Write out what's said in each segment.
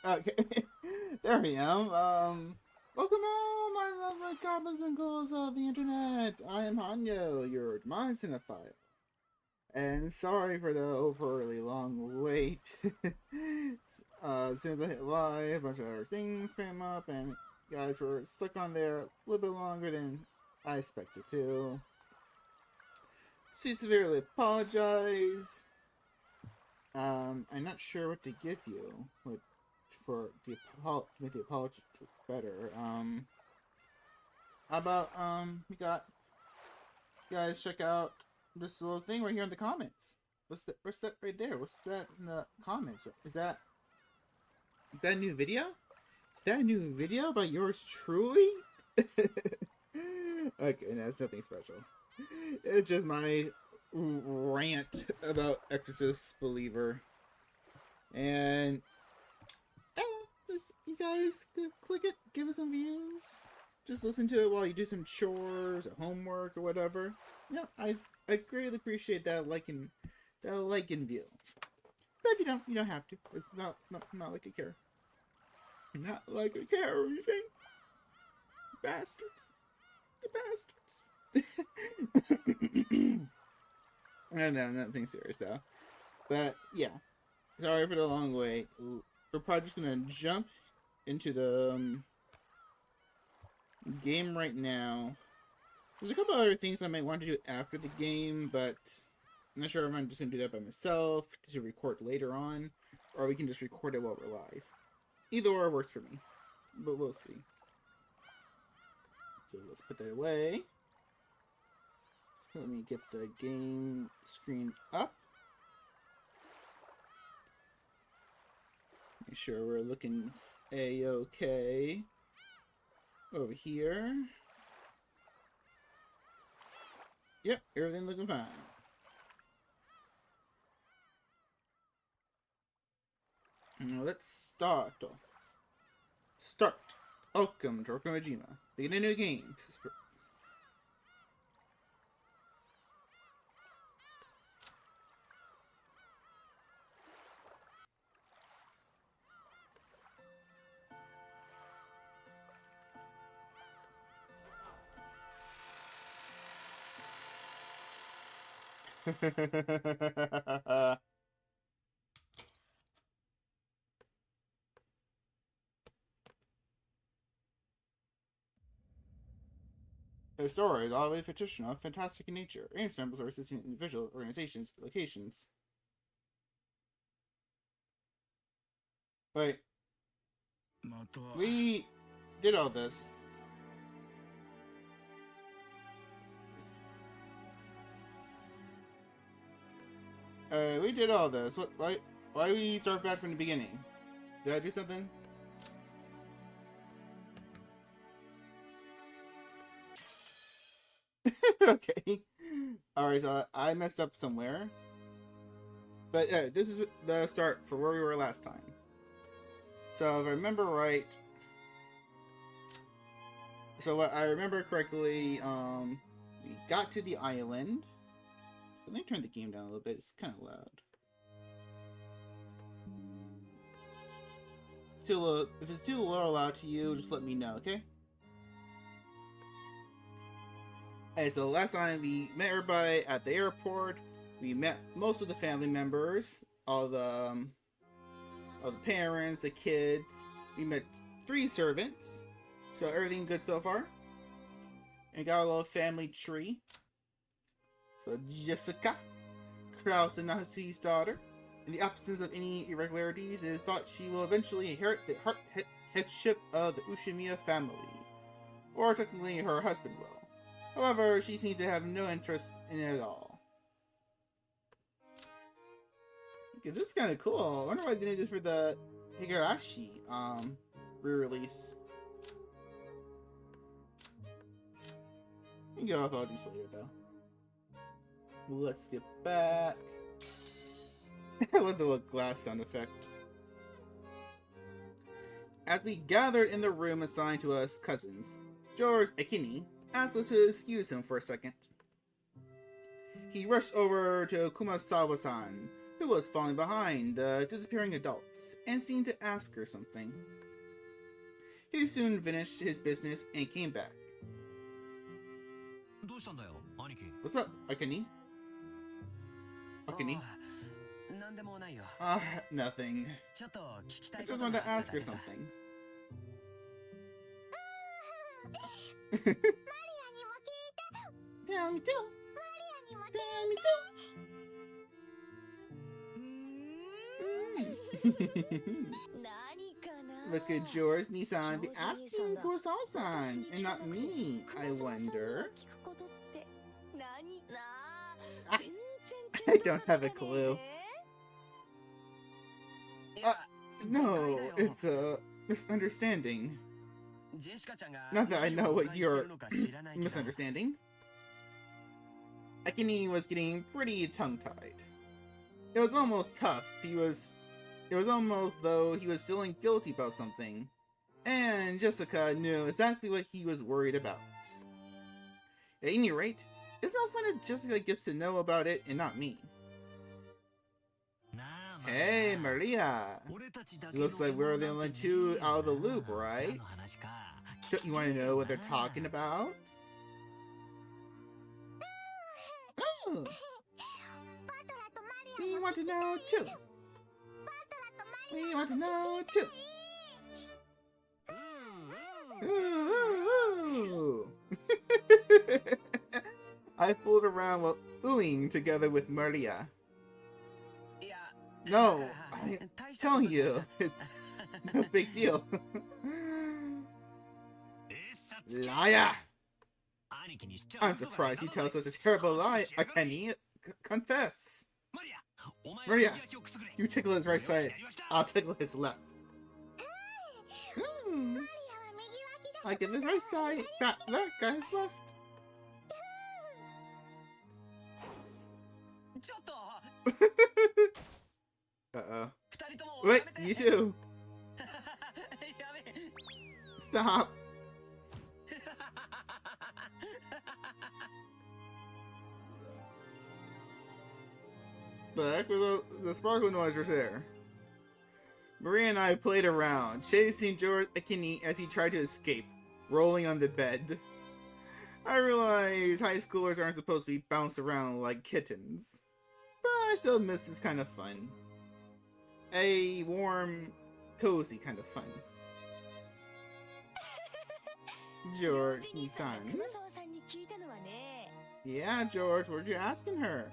Okay, there I am. Welcome all my lovely goblins and ghouls of the internet. I am Hanyo, your mind cinephile. And sorry for the overly long wait. As soon as I hit live, a bunch of other things came up, and you guys were stuck on there a little bit longer than I expected to. So severely apologize. I'm not sure what to give you for the make the apology better. How about you guys check out this little thing right here in the comments. What's that right there? What's that in the comments? Is that a new video? Is that a new video by yours truly? Okay, no, it's nothing special. It's just my rant about Exorcist Believer. And you guys click it, give it some views. Just listen to it while you do some chores, or homework, or whatever. Yeah, I greatly appreciate that like and view. But if you don't have to. It's not like I care. Not like I care or anything. Bastards. The bastards. I don't know, nothing serious though. But yeah, sorry for the long wait. We're probably just gonna jump into the game right now. There's a couple other things I might want to do after the game, but I'm not sure if I'm just gonna do that by myself to record later on, or we can just record it while we're live. Either or works for me, but we'll see. So let's put that away. Let me get the game screen up. Make sure we're looking a-okay over here. Yep, everything looking fine. Now let's start. Welcome to Orkomajima. Begin a new game. The story is always fictional, fantastic in nature, and samples are assisting individual organizations, locations. Wait, we did all this. We did all this. Why do we start back from the beginning? Did I do something? Okay. Alright, so I messed up somewhere. But this is the start for where we were last time. So if I remember right... So what I remember correctly, we got to the island. Let me turn the game down a little bit, it's kind of loud. It's too low. If it's too low or loud to you, just let me know, okay? Okay, so last time we met everybody at the airport. We met most of the family members, all the parents, the kids. We met 3 servants, so everything good so far. And got a little family tree. So Jessica, Kraus and Nahasi's daughter. In the absence of any irregularities, it is thought she will eventually inherit the headship of the Ushimiya family. Or technically her husband will. However, she seems to have no interest in it at all. Okay, this is kind of cool. I wonder why they did this for the Higurashi re-release. We can go with all these later though. Let's get back. I love the little glass sound effect. As we gathered in the room assigned to us cousins, George Akini asked us to excuse him for a second. He rushed over to Kumasawa-san, who was falling behind the disappearing adults and seemed to ask her something. He soon finished his business and came back. What's up, Akane? Akane? Nothing. I just wanted to ask her something. Tell me too. Tell me too. Look at George Nissan be asking for Saul-san and not me, I wonder. I don't have a clue. No, it's a misunderstanding. Not that I know what you're misunderstanding. Akane was getting pretty tongue-tied. It was almost tough. It was almost though he was feeling guilty about something. And Jessica knew exactly what he was worried about. At any rate, it's not fun if Jessica gets to know about it and not me. Hey, Maria! It looks like we're the only two out of the loop, right? Don't you want to know what they're talking about? Oh! We want to know too! We want to know too! Ooh. I fooled around while oohing together with Maria. No, I'm telling you, it's no big deal. Liar! I'm surprised you tell such a terrible lie, Akane. Confess! Maria, you tickle his right side, I'll tickle his left. I give his right side, that guy his left. Uh-oh. Wait, you too! Stop! The heck was the sparkle noise was there? Maria and I played around, chasing George Akane as he tried to escape, rolling on the bed. I realize high schoolers aren't supposed to be bounced around like kittens, but I still miss this kind of fun. A warm, cozy kind of fun. George, Nissan. Yeah, George, what were you asking her?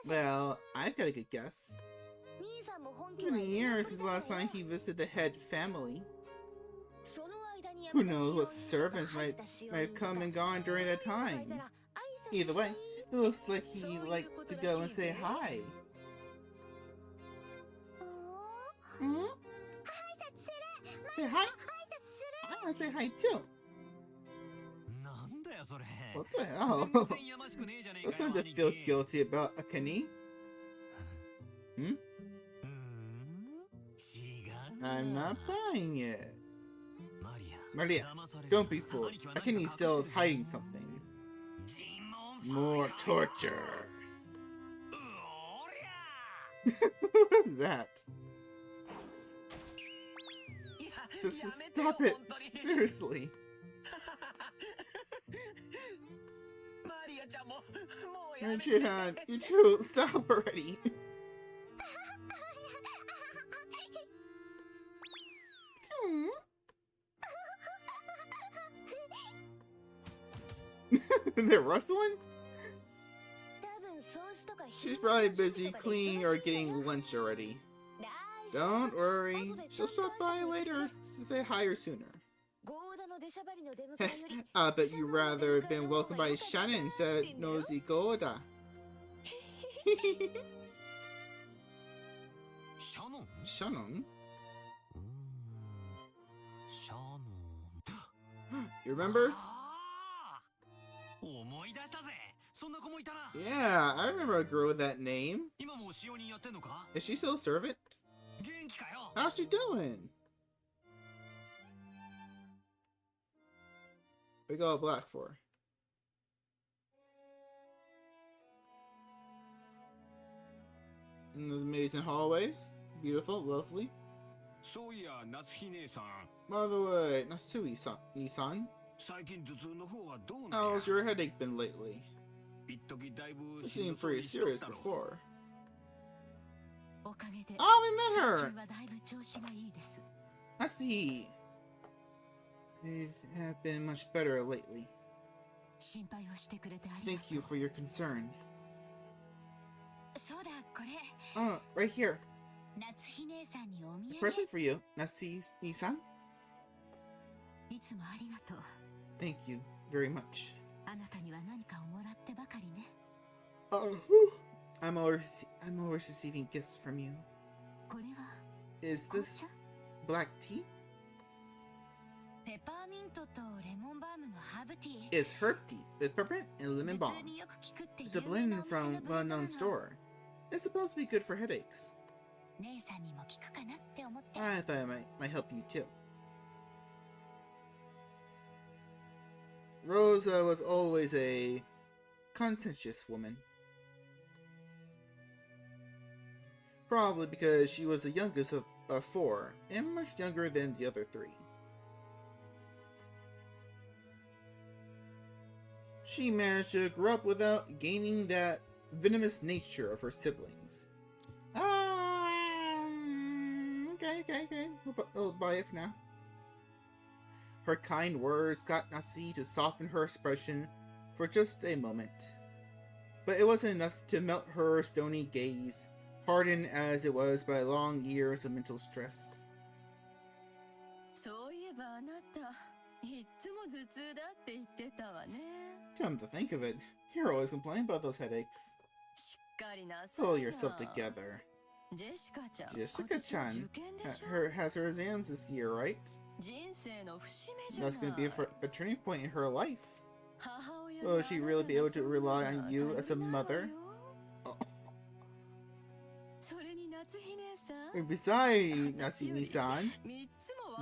Well, I've got a good guess. It's been years since the last time he visited the head family. Who knows what servants might have come and gone during that time. Either way, it looks like he'd like to go and say hi. Hmm? Say hi? I want to say hi too. What the hell? That's something to feel guilty about, Akane. Hmm? I'm not buying it. Maria, don't be fooled. Akane still is hiding something. More torture. What was that? Just stop it. Seriously. And Chihan, you two, stop already. They're rustling? She's probably busy cleaning or getting lunch already. Don't worry, she'll stop by later to say hi or sooner. I bet you'd rather have been welcomed by Shannon, said Nosy Goda. Shannon? You remember? Yeah, I remember a girl with that name. Is she still a servant? How's she doing? We got black for. in those amazing hallways. Beautiful, lovely. By the way, Natsui-san, how's your headache been lately? It seemed pretty serious before. Oh, we met her! I see. They have been much better lately. Thank you for your concern. Oh, right here. A present for you, Natsuhi-san. Thank you very much. I'm always receiving gifts from you. Is this black tea? It's herb tea with peppermint and lemon balm. It's a blend from a well-known store. It's supposed to be good for headaches. I thought it might help you too. Rosa was always a conscientious woman. Probably because she was the youngest of four, and much younger than the other three. She managed to grow up without gaining that venomous nature of her siblings. Okay. We'll buy it for now. Her kind words got Natsuhi to soften her expression for just a moment. But it wasn't enough to melt her stony gaze, hardened as it was by long years of mental stress. Come to think of it, you're always complaining about those headaches. Pull yourself together. Jessica-chan has her exams this year, right? That's going to be a turning point in her life. Will she really be able to rely on you as a mother? Oh. And besides, Natsuhi-san,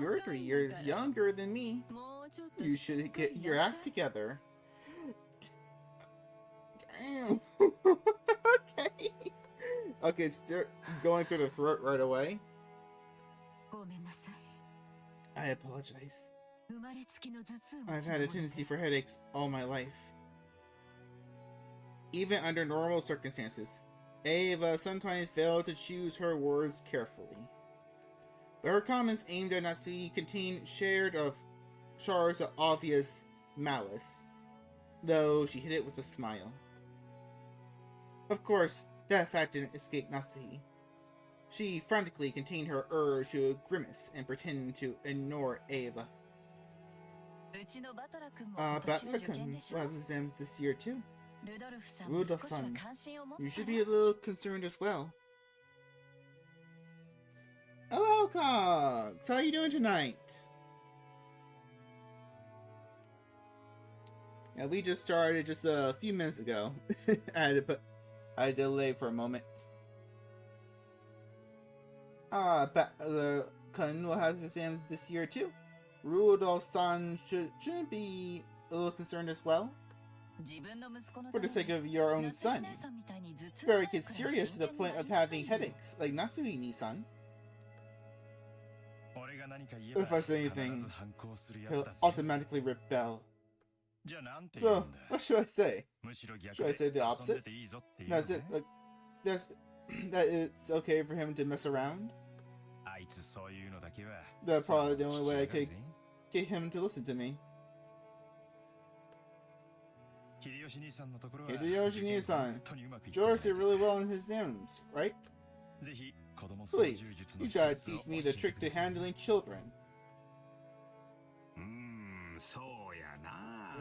you're 3 years younger than me. You should get your act together. Damn. Okay. Okay, it's going through the throat right away. I apologize. I've had a tendency for headaches all my life. Even under normal circumstances, Ava sometimes failed to choose her words carefully. But her comments aimed at Natsuhi contained shards of obvious malice, though she hid it with a smile. Of course, that fact didn't escape Natsuhi. She frantically contained her urge to grimace and pretend to ignore Ava. Butler-kun will have his exam this year too. Rudolph-san, you should be a little concerned as well. Hello, Cogs! How are you doing tonight? Yeah, we just started just a few minutes ago. I had to delay for a moment. Butler-kun will have his exams this year too. Rudolph-san shouldn't be a little concerned as well. For the sake of your own son. Very get serious to the point of having headaches, like Natsuhi-san. If I say anything, he'll automatically rebel. So, what should I say? Should I say the opposite? That it's okay for him to mess around? That's probably the only way I could get him to listen to me. Hideyoshi-san, George did really well in his exams, right? Please, you gotta teach me the trick to handling children.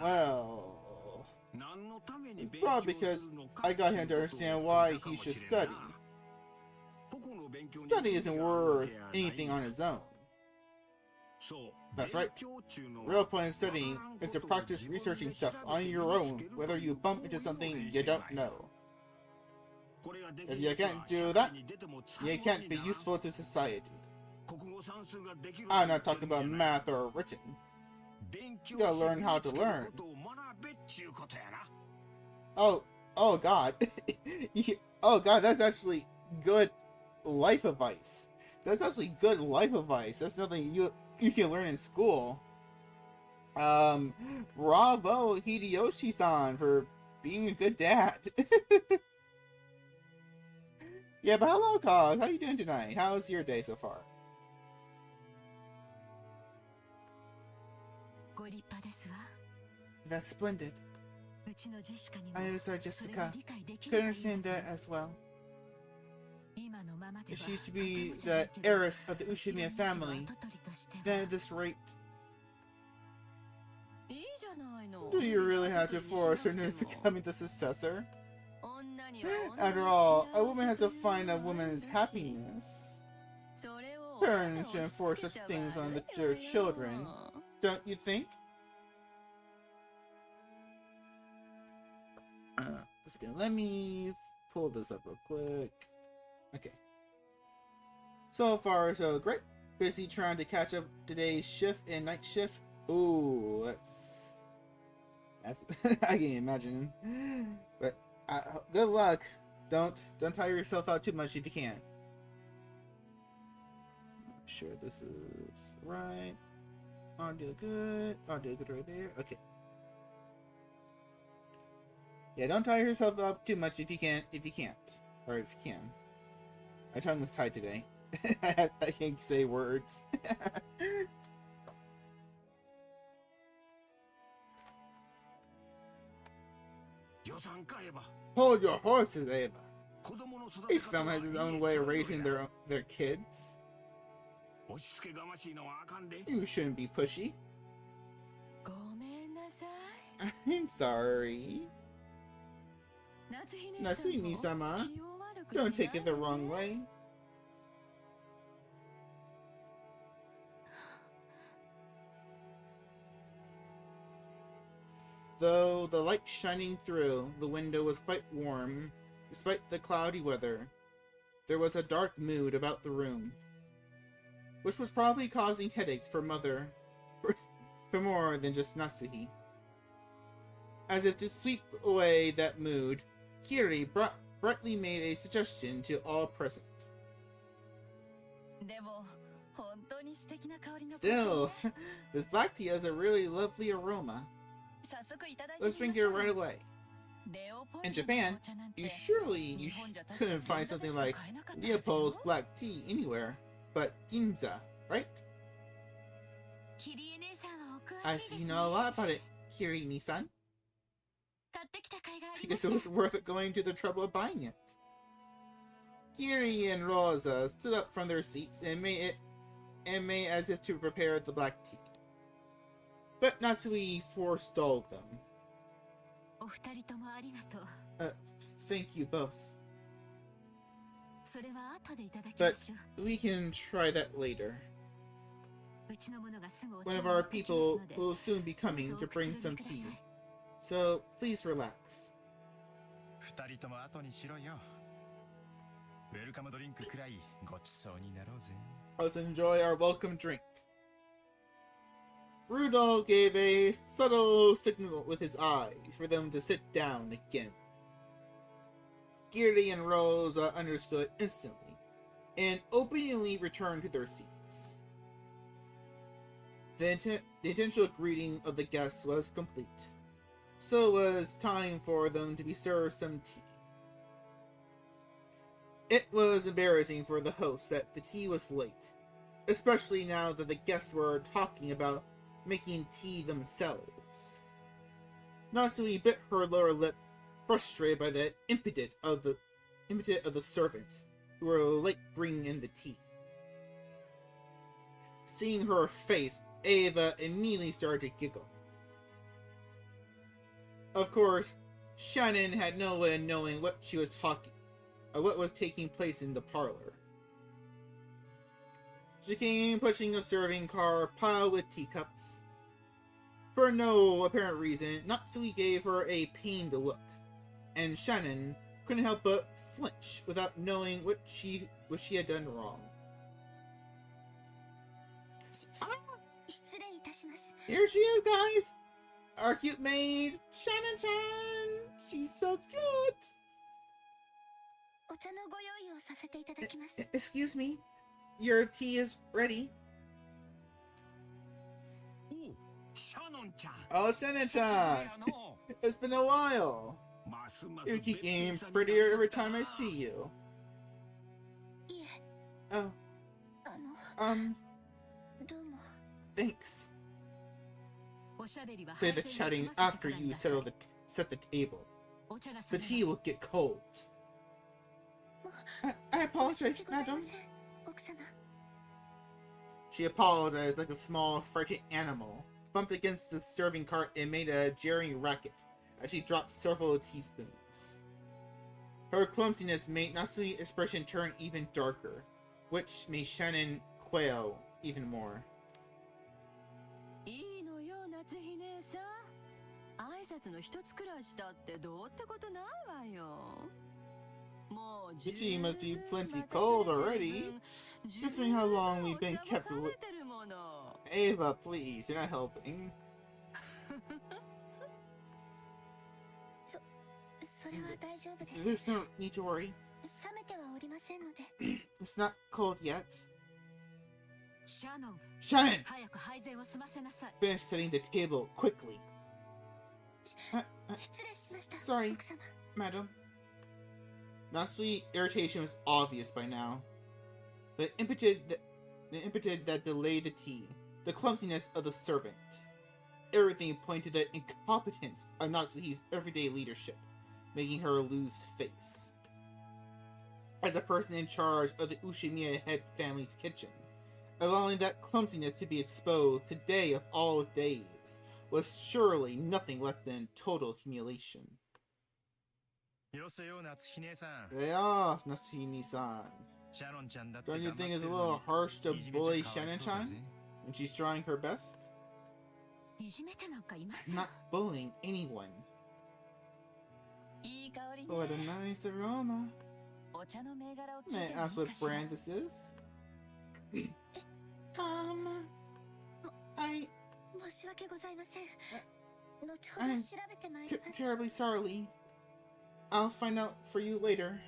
Well, it's probably because I got him to understand why he should study. Study isn't worth anything on its own. That's right. Real point in studying is to practice researching stuff on your own, whether you bump into something you don't know. If you can't do that, you can't be useful to society. I'm not talking about math or written. You gotta learn how to learn. Oh God. Oh God, that's actually good life advice. That's actually good life advice. That's nothing you can learn in school. Bravo Hideyoshi-san for being a good dad. Yeah, but hello, Cause. How you doing tonight? How's your day so far? That's splendid. I was our Jessica. Could understand that as well. She used to be the heiress of the Ushimiya family. Then at this rate, do you really have to force her into becoming the successor? After all, a woman has to find a woman's happiness. Parents shouldn't force such things on their children, don't you think? Let me pull this up real quick. Okay. So far, so great. Busy trying to catch up today's shift and night shift. Ooh, that's I can't imagine. But good luck. Don't tire yourself out too much if you can. Make sure this is right. Audio good. Audio good right there. Okay. Yeah, don't tire yourself up too much if you can't. Or if you can. My tongue was tied today. I can't say words. Hold your horses, Eva. Each family has its own way of raising their kids. You shouldn't be pushy. I'm sorry. Natsuhime-sama, don't take it the wrong way. Though the light shining through the window was quite warm, despite the cloudy weather, there was a dark mood about the room, which was probably causing headaches for Mother, for more than just Natsuhi. As if to sweep away that mood, Kiri brightly made a suggestion to all present. Still, this black tea has a really lovely aroma. Let's drink it right away. In Japan, you couldn't find something like Leopold's black tea anywhere, but Ginza, right? I see you know a lot about it, Kiri-ni-san. I guess it was worth it going to the trouble of buying it. Kiri and Rosa stood up from their seats and made as if to prepare the black tea. But Natsui forestalled them. Thank you both. But we can try that later. One of our people will soon be coming to bring some tea. So please relax. Let's enjoy our welcome drink. Rudolph gave a subtle signal with his eyes for them to sit down again. Kiri and Rosa understood instantly, and openly returned to their seats. The intentional greeting of the guests was complete, so it was time for them to be served some tea. It was embarrassing for the host that the tea was late, especially now that the guests were talking about making tea themselves. Natsui bit her lower lip, frustrated by the impetus of the servants who were late bringing in the tea. Seeing her face, Eva immediately started to giggle. Of course, Shannon had no way of knowing what was taking place in the parlor. She came pushing a serving car piled with teacups. For no apparent reason, Natsui gave her a pained look, and Shannon couldn't help but flinch without knowing what she had done wrong. Here she is, guys! Our cute maid, Shannon-chan! She's so cute! Excuse me, your tea is ready. Oh, Shannon-chan! It's been a while. You keep getting prettier every time I see you. Oh. Thanks. Say the chatting after you set the table. The tea will get cold. I apologize, madam. She apologized like a small, frightened animal. Bumped against the serving cart and made a jarring racket as she dropped several teaspoons. Her clumsiness made Natsui's expression turn even darker, which made Shannon quail even more. The tea must be plenty cold already, considering how long we've been kept with... Ava, please, you're not helping. There's no need to worry. It's not cold yet. Shannon! Finish setting the table, quickly. Sorry, madam. Natsui's irritation was obvious by now. The impetus that delayed the tea, the clumsiness of the servant, everything pointed to the incompetence of Natsui's everyday leadership, making her lose face. As a person in charge of the Ushimiya head family's kitchen, allowing that clumsiness to be exposed today of all days was surely nothing less than total humiliation. Lay off, Natsuhine-san. Don't you think it's a little harsh to bully Shannon-chan when she's trying her best? I'm not bullying anyone. What a nice aroma. May I ask what brand this is? I'm terribly sorry. I'll find out for you later.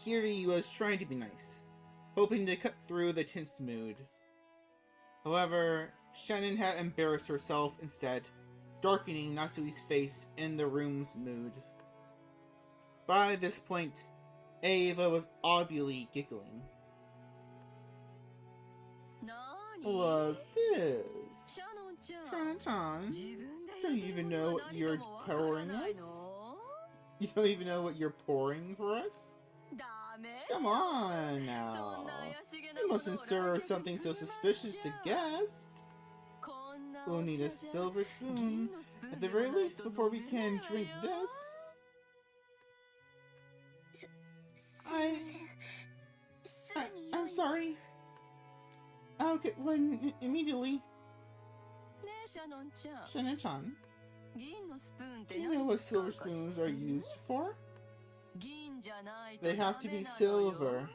Kiri was trying to be nice, hoping to cut through the tense mood. However, Shannon had embarrassed herself instead, darkening Natsui's face in the room's mood. By this point, Ava was audibly giggling. What's this? Shannon-chan, don't you even know what you're pouring us? You don't even know what you're pouring for us? Come on now. You mustn't serve something so suspicious to guests. We'll need a silver spoon, at the very least, before we can drink this. I'm sorry. I'll get one immediately. Shannon-chan, do you know what silver spoons are used for? They have to be silver.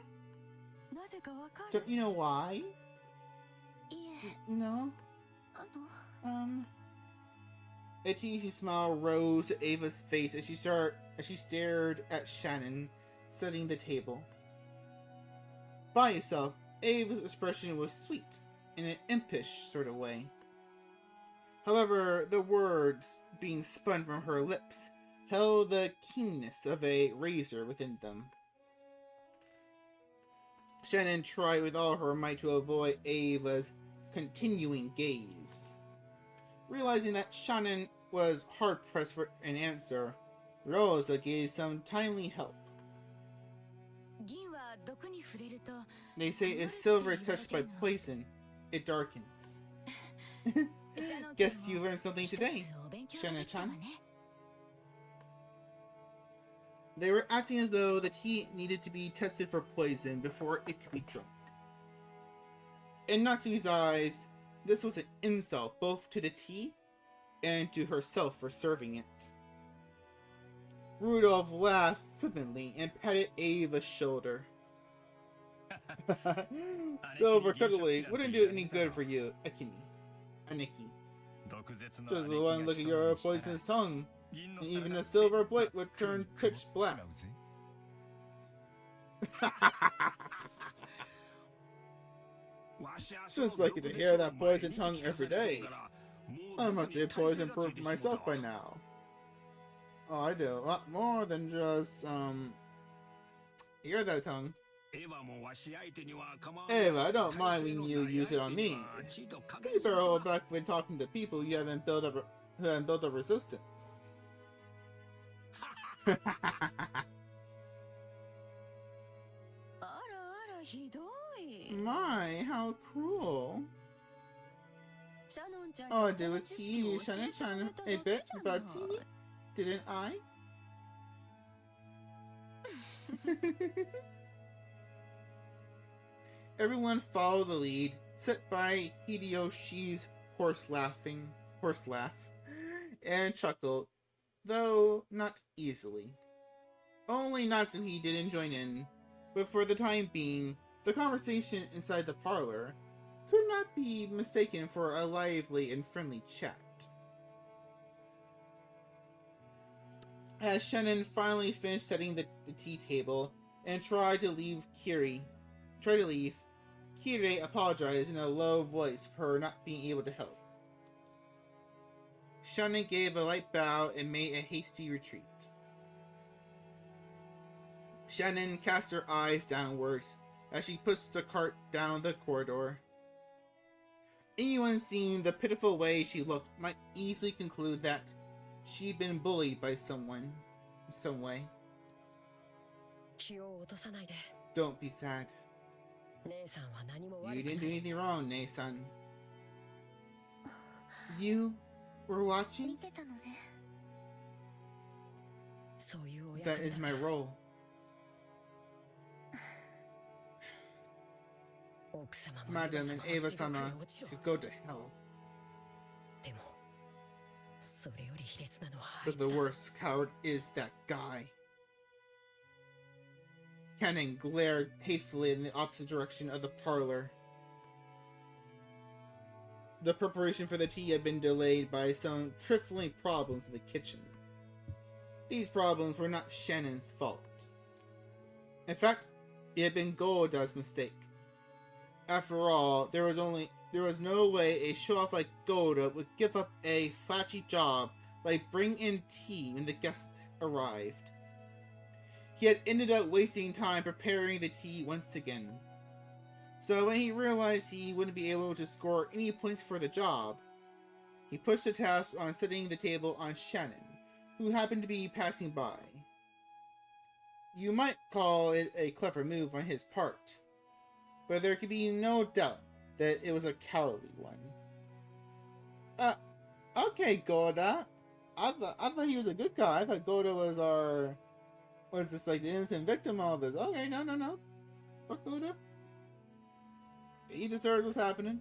Don't you know why? No? A teasy smile rose to Ava's face as she stared at Shannon, setting the table. By itself, Ava's expression was sweet, in an impish sort of way. However, the words being spun from her lips held the keenness of a razor within them. Shannon tried with all her might to avoid Ava's continuing gaze. Realizing that Shannon was hard-pressed for an answer, Rosa gave some timely help. They say if silver is touched by poison, it darkens. Guess you learned something today, Shannon-chan. They were acting as though the tea needed to be tested for poison before it could be drunk. In Natsui's eyes, this was an insult both to the tea and to herself for serving it. Rudolph laughed flippantly and patted Ava's shoulder. Silver cutlery wouldn't do any good for you, Aniki. Just one look at your poisonous tongue And even a silver plate would turn pitch black. Since I get to hear that poison tongue every day, I must be poison proof myself by now. Oh, I do a lot more than just, hear that tongue. Ava, I don't mind when you use it on me. You better hold back when talking to people who haven't built up resistance. My, how cruel. Oh, did with tea, Shannon a bit about tea, didn't I? Everyone follow the lead, set by Hideyoshi's horse laugh, and chuckled, though not easily. Only Natsuhi didn't join in, but for the time being, the conversation inside the parlor could not be mistaken for a lively and friendly chat. As Shannon finally finished setting the tea table and tried to leave, Kiri apologized in a low voice for her not being able to help. Shannon gave a light bow and made a hasty retreat. Shannon cast her eyes downwards as she pushed the cart down the corridor. Anyone seeing the pitiful way she looked might easily conclude that she'd been bullied by someone in some way. Don't be sad. You didn't do anything wrong, Nei-san. You were watching? That is my role. Madam and Eva-sama could go to hell. But the worst coward is that guy. Cannon glared hatefully in the opposite direction of the parlor. The preparation for the tea had been delayed by some trifling problems in the kitchen. These problems were not Shannon's fault. In fact, it had been Golda's mistake. After all, there was no way a show-off like Golda would give up a flashy job like bring in tea when the guests arrived. He had ended up wasting time preparing the tea once again. So when he realized he wouldn't be able to score any points for the job, he pushed the task on setting the table on Shannon, who happened to be passing by. You might call it a clever move on his part, but there could be no doubt that it was a cowardly one. Okay, Golda. I thought he was a good guy. I thought Golda was just like the innocent victim of all this. Okay, no. Fuck Golda. He deserves what's happening.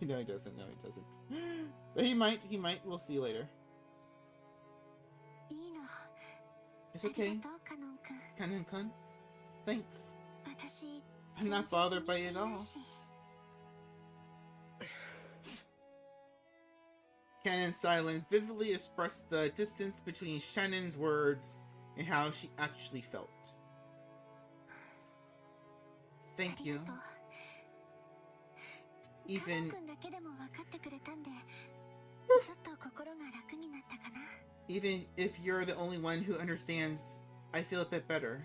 No, he doesn't. But he might. We'll see later. It's okay. Kanon-kun. Thanks. I'm not bothered by it at all. Cannon's silence vividly expressed the distance between Shannon's words and how she actually felt. Thank you. Even if you're the only one who understands, I feel a bit better.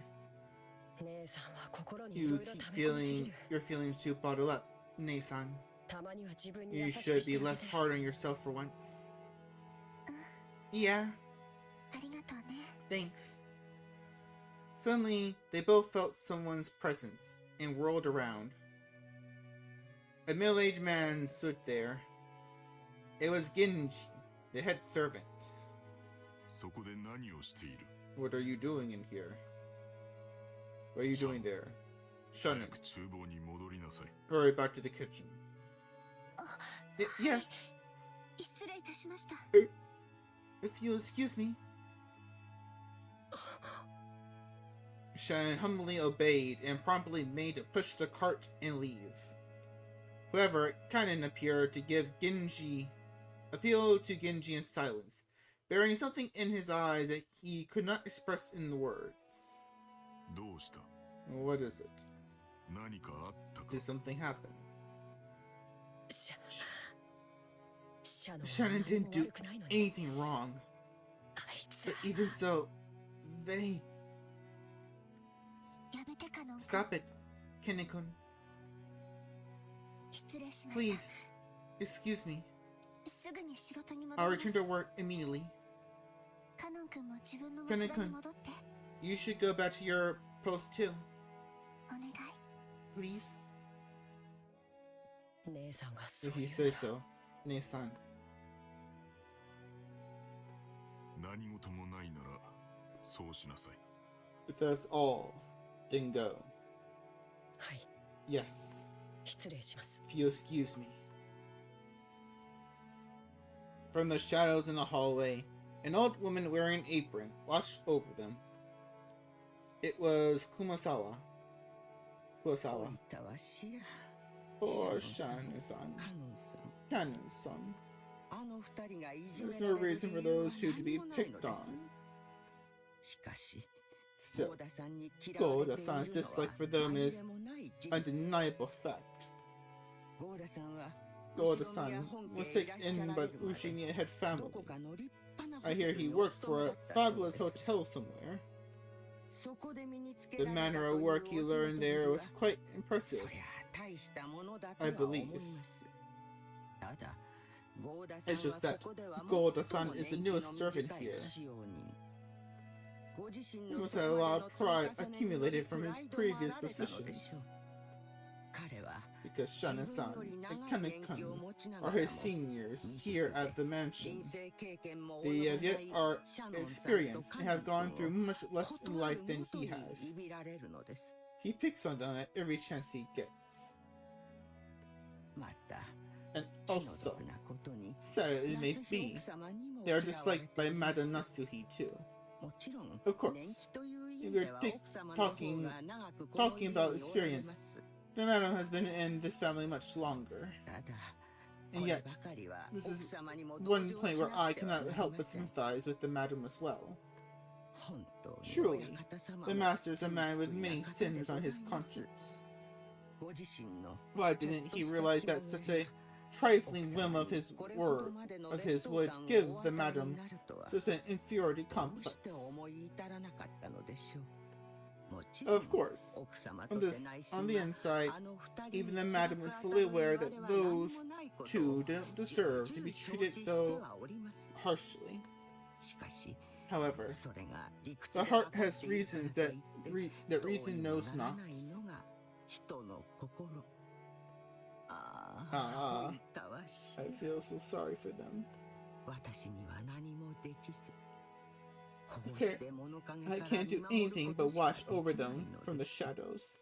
You keep feeling your feelings too bottled up, Nei-san. You should be less hard on yourself for once. Yeah. Thanks. Suddenly, they both felt someone's presence and whirled around. A middle-aged man stood there. It was Genji, the head servant. What are you doing in here? What are you doing there? Shannon. Hurry back to the kitchen. Yes. If you'll excuse me. Shannon humbly obeyed and promptly made to push the cart and leave. However, Kanon appeared to Genji in silence, bearing something in his eyes that he could not express in the words. どうした? What is it? 何かあったか? Did something happen? Shannon Shannon didn't do anything wrong. But even so, they... Stop it, Kenne-kun. Please, excuse me. I'll return to work immediately. Kenne-kun, you should go back to your post too. Please? If you say so, Ne-san. 何事もないならそうしなさい. If that's all, then go. はい。 Yes. 失礼します。 If you excuse me. From the shadows in the hallway, an old woman wearing an apron watched over them. It was Kumasawa. Kurosawa. Poor Shannon-san. Cannon-san. There's no reason for those two to be picked on. Still, Goda-san's dislike for them is a undeniable fact. Goda-san was taken in by the Ushinya head family. I hear he works for a fabulous hotel somewhere. The manner of work he learned there was quite impressive, I believe. It's just that Goda-san is the newest servant here. He must have a lot of pride accumulated from his previous positions. Because Shannon-san and Kenne-kun are his seniors here at the mansion. They have yet are experienced and have gone through much less in life than he has. He picks on them at every chance he gets. And also, sad as it may be, they are disliked by Madame Natsuhi too. Of course, if we're talking about experience, the madam has been in this family much longer. And yet, this is one point where I cannot help but sympathize with the madam as well. Truly, the master is a man with many sins on his conscience. Why didn't he realize that such a trifling whim of his would give the madam such an inferiority complex? Of course, on the inside, even the madam is fully aware that those two don't deserve to be treated so harshly. However, the heart has reasons that reason knows not. I feel so sorry for them. I can't do anything but watch over them from the shadows.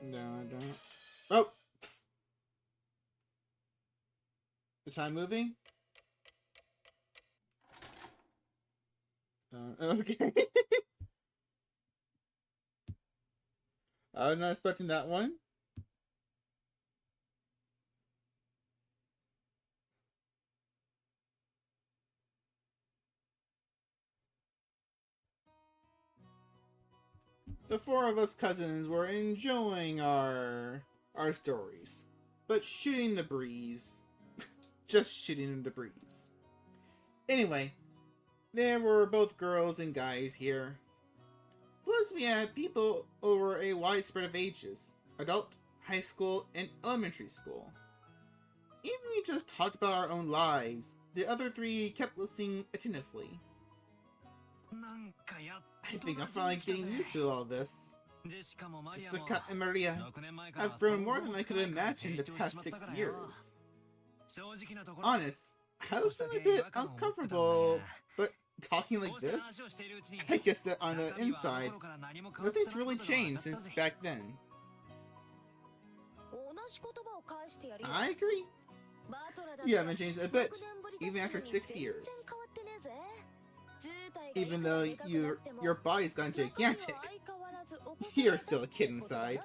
No, I don't. Oh! Is time moving? Okay. I was not expecting that one. The four of us cousins were enjoying our stories, but shooting the breeze. Just shooting the breeze. Anyway, there were both girls and guys here. Plus we had people over a wide spread of ages. Adult, high school, and elementary school. Even we just talked about our own lives, the other three kept listening attentively. I think I'm finally getting used to all this. Jessica and Maria have grown more than I could imagine the past 6 years. Honest, I was feeling a bit uncomfortable, but talking like this, I guess that on the inside, nothing's really changed since back then. I agree. You haven't changed a bit, even after 6 years. Even though your body's gone gigantic, you're still a kid inside.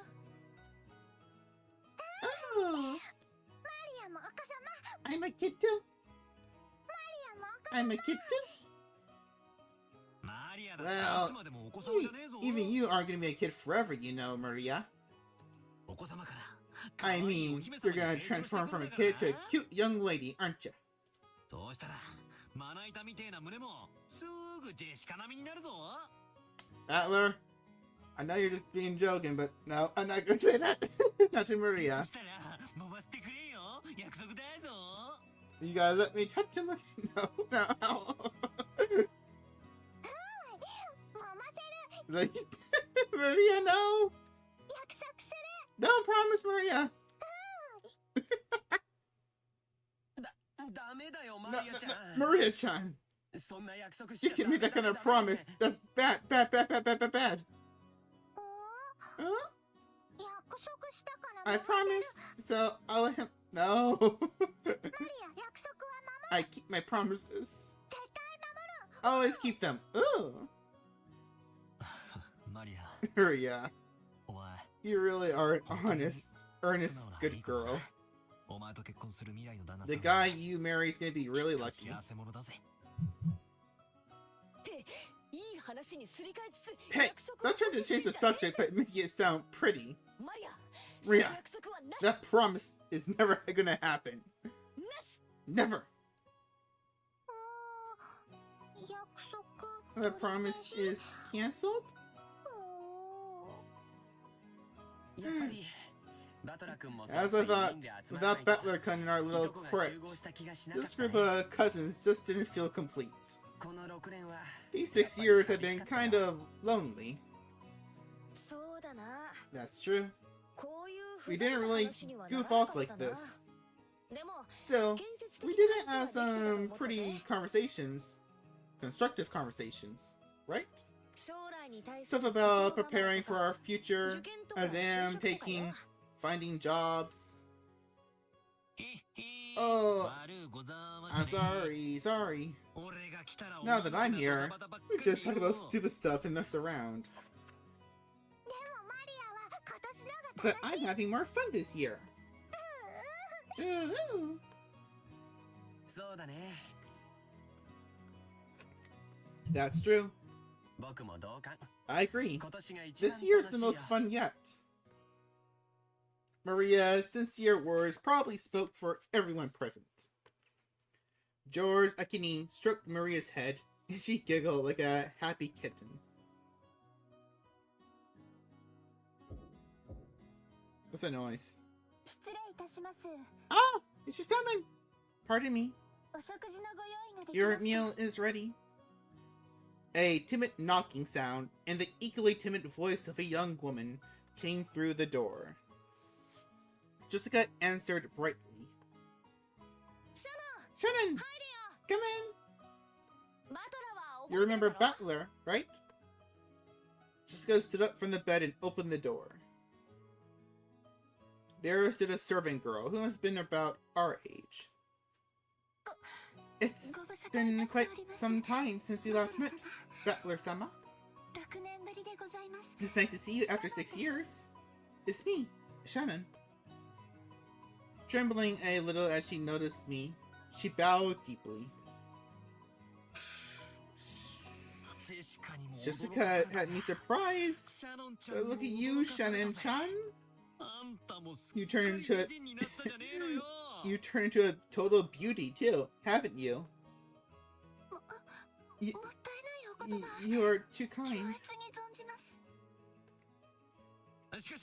Oh. I'm a kid too. I'm a kid too. Well, even you aren't gonna be a kid forever, you know, Maria. I mean, you're gonna transform from a kid to a cute young lady, aren't you? Atler, I know you're just being joking, but no, I'm not gonna say that. Not to Maria. You gotta let me touch him. No, no. Like, Maria, no. Don't promise, Maria. No, Maria-chan. You can't make that kind of promise. That's bad, bad, bad, bad, bad, bad, bad. Huh? I promised, so I'll let him. No. I keep my promises. Always keep them. Ooh. Maria. You really are an honest, earnest, good girl. The guy you marry is gonna be really lucky. Hey, don't try to change the subject but make it sound pretty. Maria, that promise is never gonna happen. Never. The promise is cancelled? As I thought, without Butler-kun in our little court, this group of cousins just didn't feel complete. These 6 years have been kind of lonely. That's true. We didn't really goof off like this. Still, we did have some pretty conversations. Constructive conversations, right? Stuff about preparing for our future, exam taking, finding jobs. Oh, I'm sorry. Now that I'm here, we just talk about stupid stuff and mess around. But I'm having more fun this year. Ooh. That's true. I agree. This year's the most fun yet. Maria's sincere words probably spoke for everyone present. George Akini stroked Maria's head, and she giggled like a happy kitten. What's that noise? Oh, she's coming! Pardon me. Your meal is ready. A timid knocking sound and the equally timid voice of a young woman came through the door. Jessica answered brightly. Shannon! Come in! You remember Butler, right? Jessica stood up from the bed and opened the door. There stood a servant girl who must have been about our age. It's been quite some time since we last met, Butler-sama. It's nice to see you after 6 years. It's me, Shannon. Trembling a little as she noticed me, she bowed deeply. Jessica had me surprised. But look at you, Shannon-chan. You turned into you turned into a total beauty too, haven't you? You are too kind.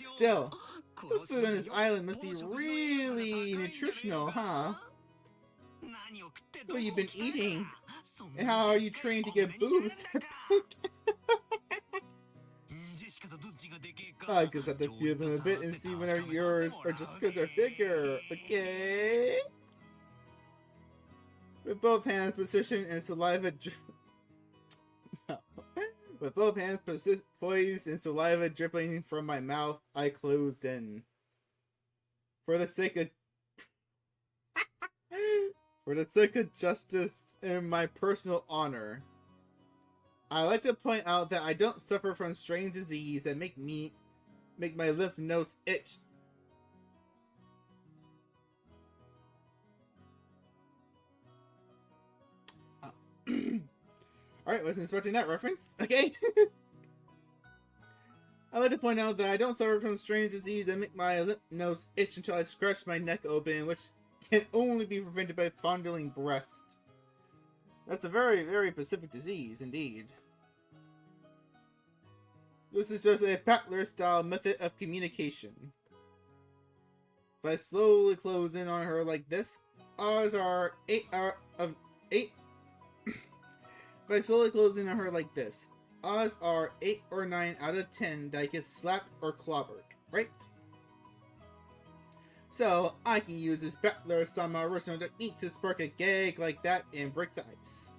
Still, the food on this island must be really nutritional, huh? What have you been eating? And how are you trained to get boobs that big? I guess I have to feel them a bit and see whether yours or Jessica's are bigger, okay? With both hands positioned and saliva With both hands poised and saliva dripping from my mouth, I closed in. For the sake of justice and my personal honor, I like to point out that I don't suffer from strange disease that make my lymph nodes itch. Alright, wasn't expecting that reference. Okay. I'd like to point out that I don't suffer from strange disease that make my lip nose itch until I scratch my neck open, which can only be prevented by fondling breast. That's a very, very specific disease, indeed. This is just a Battler-style method of communication. If I slowly close in on her like this, odds are 8 out of 8. If I slowly close in on her like this, odds are 8 or 9 out of 10 that I get slapped or clobbered, right? So, I can use this Battler-sama original technique to spark a gag like that and break the ice.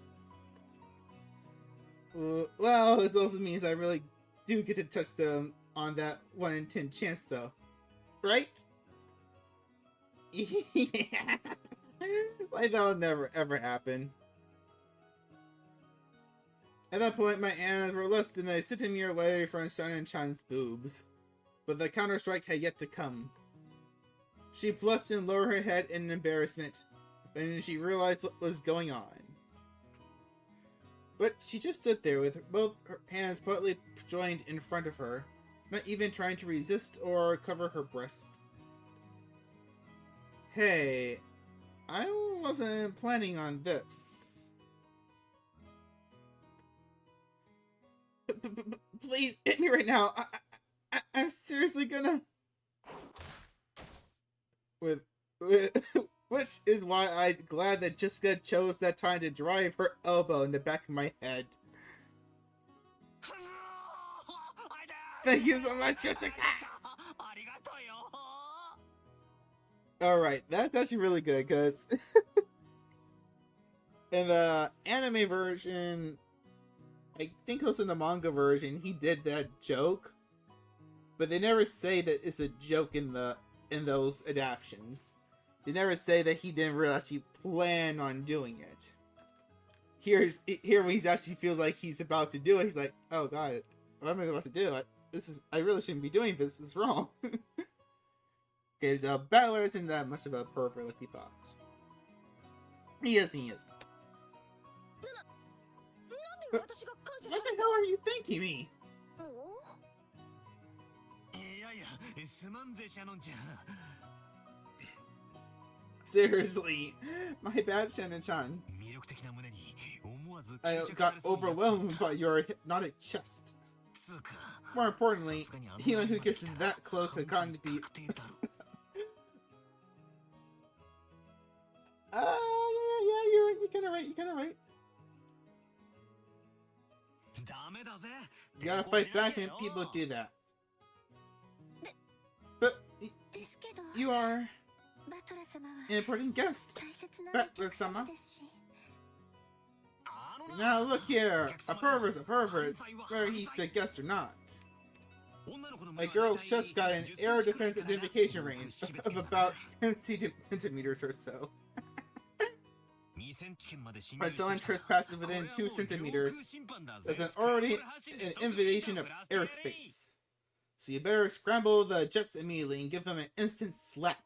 Well, this also means I really do get to touch them on that 1 in 10 chance, though. Right? Yeah. Like, that'll never, ever happen. At that point, my hands were less than a centimeter away from Shannon-chan's boobs. But the counter-strike had yet to come. She blushed and lowered her head in embarrassment when she realized what was going on. But she just stood there with both her hands politely joined in front of her, not even trying to resist or cover her breast. Hey, I wasn't planning on this. Please hit me right now. I'm seriously gonna. Which is why I'm glad that Jessica chose that time to drive her elbow in the back of my head. Thank you so much, Jessica! Alright, that's actually really good, because in the anime version, I think also in the manga version, he did that joke, but they never say that it's a joke in those adaptions. They never say that he didn't really actually plan on doing it. Here when he actually feels like he's about to do it, he's like, "Oh God, what am I about to do? I really shouldn't be doing this. This is wrong." Okay, so Battler isn't that much of a pervert like we thought. He is. What the hell are you thinking me? Seriously, my bad, Shannon-chan. I got overwhelmed by your hypnotic chest. More importantly, anyone who gets that close has gotten to be... yeah, you're kinda right. You gotta fight back when people do that. But you are an important guest, Battler-sama. Now look here, a pervert's a pervert, whether he's a guest or not. A girl's chest got an air defense identification range of about 10 centimeters or so. When someone trespasses within 2 centimeters, there's already an invasion of airspace. So you better scramble the jets immediately and give them an instant slap.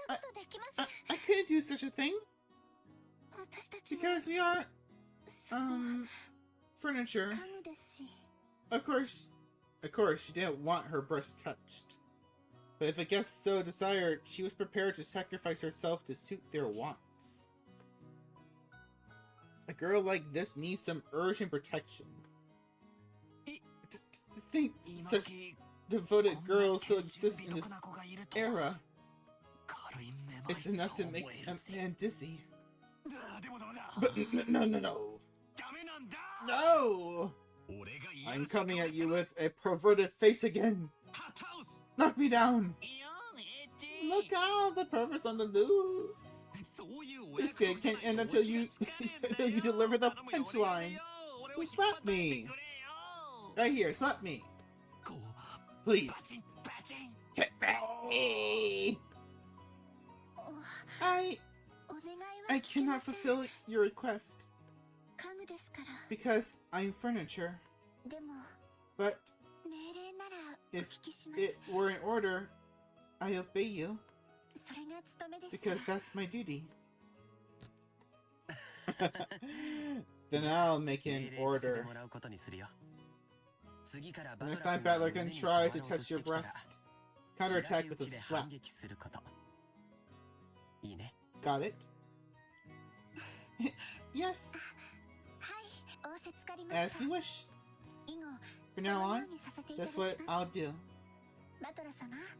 I couldn't do such a thing. Because we are, furniture. Of course, she didn't want her breast touched. But if a guest so desired, she was prepared to sacrifice herself to suit their wants. A girl like this needs some urgent protection. To think such devoted girls still exist in this era. It's enough to make a man dizzy. But no. No! I'm coming at you with a perverted face again. Knock me down! Look out, the pervert's on the loose. This gig can't end until you deliver the punchline. So slap me. Right here, slap me. Please. Hit me. I cannot fulfill your request. Because I'm furniture. But if it were in order, I obey you. Because that's my duty. Then I'll make an order. Next time Battler Gun tries to touch your breast, counterattack with a slap. Got it? Yes. As you wish. From now on, that's what I'll do.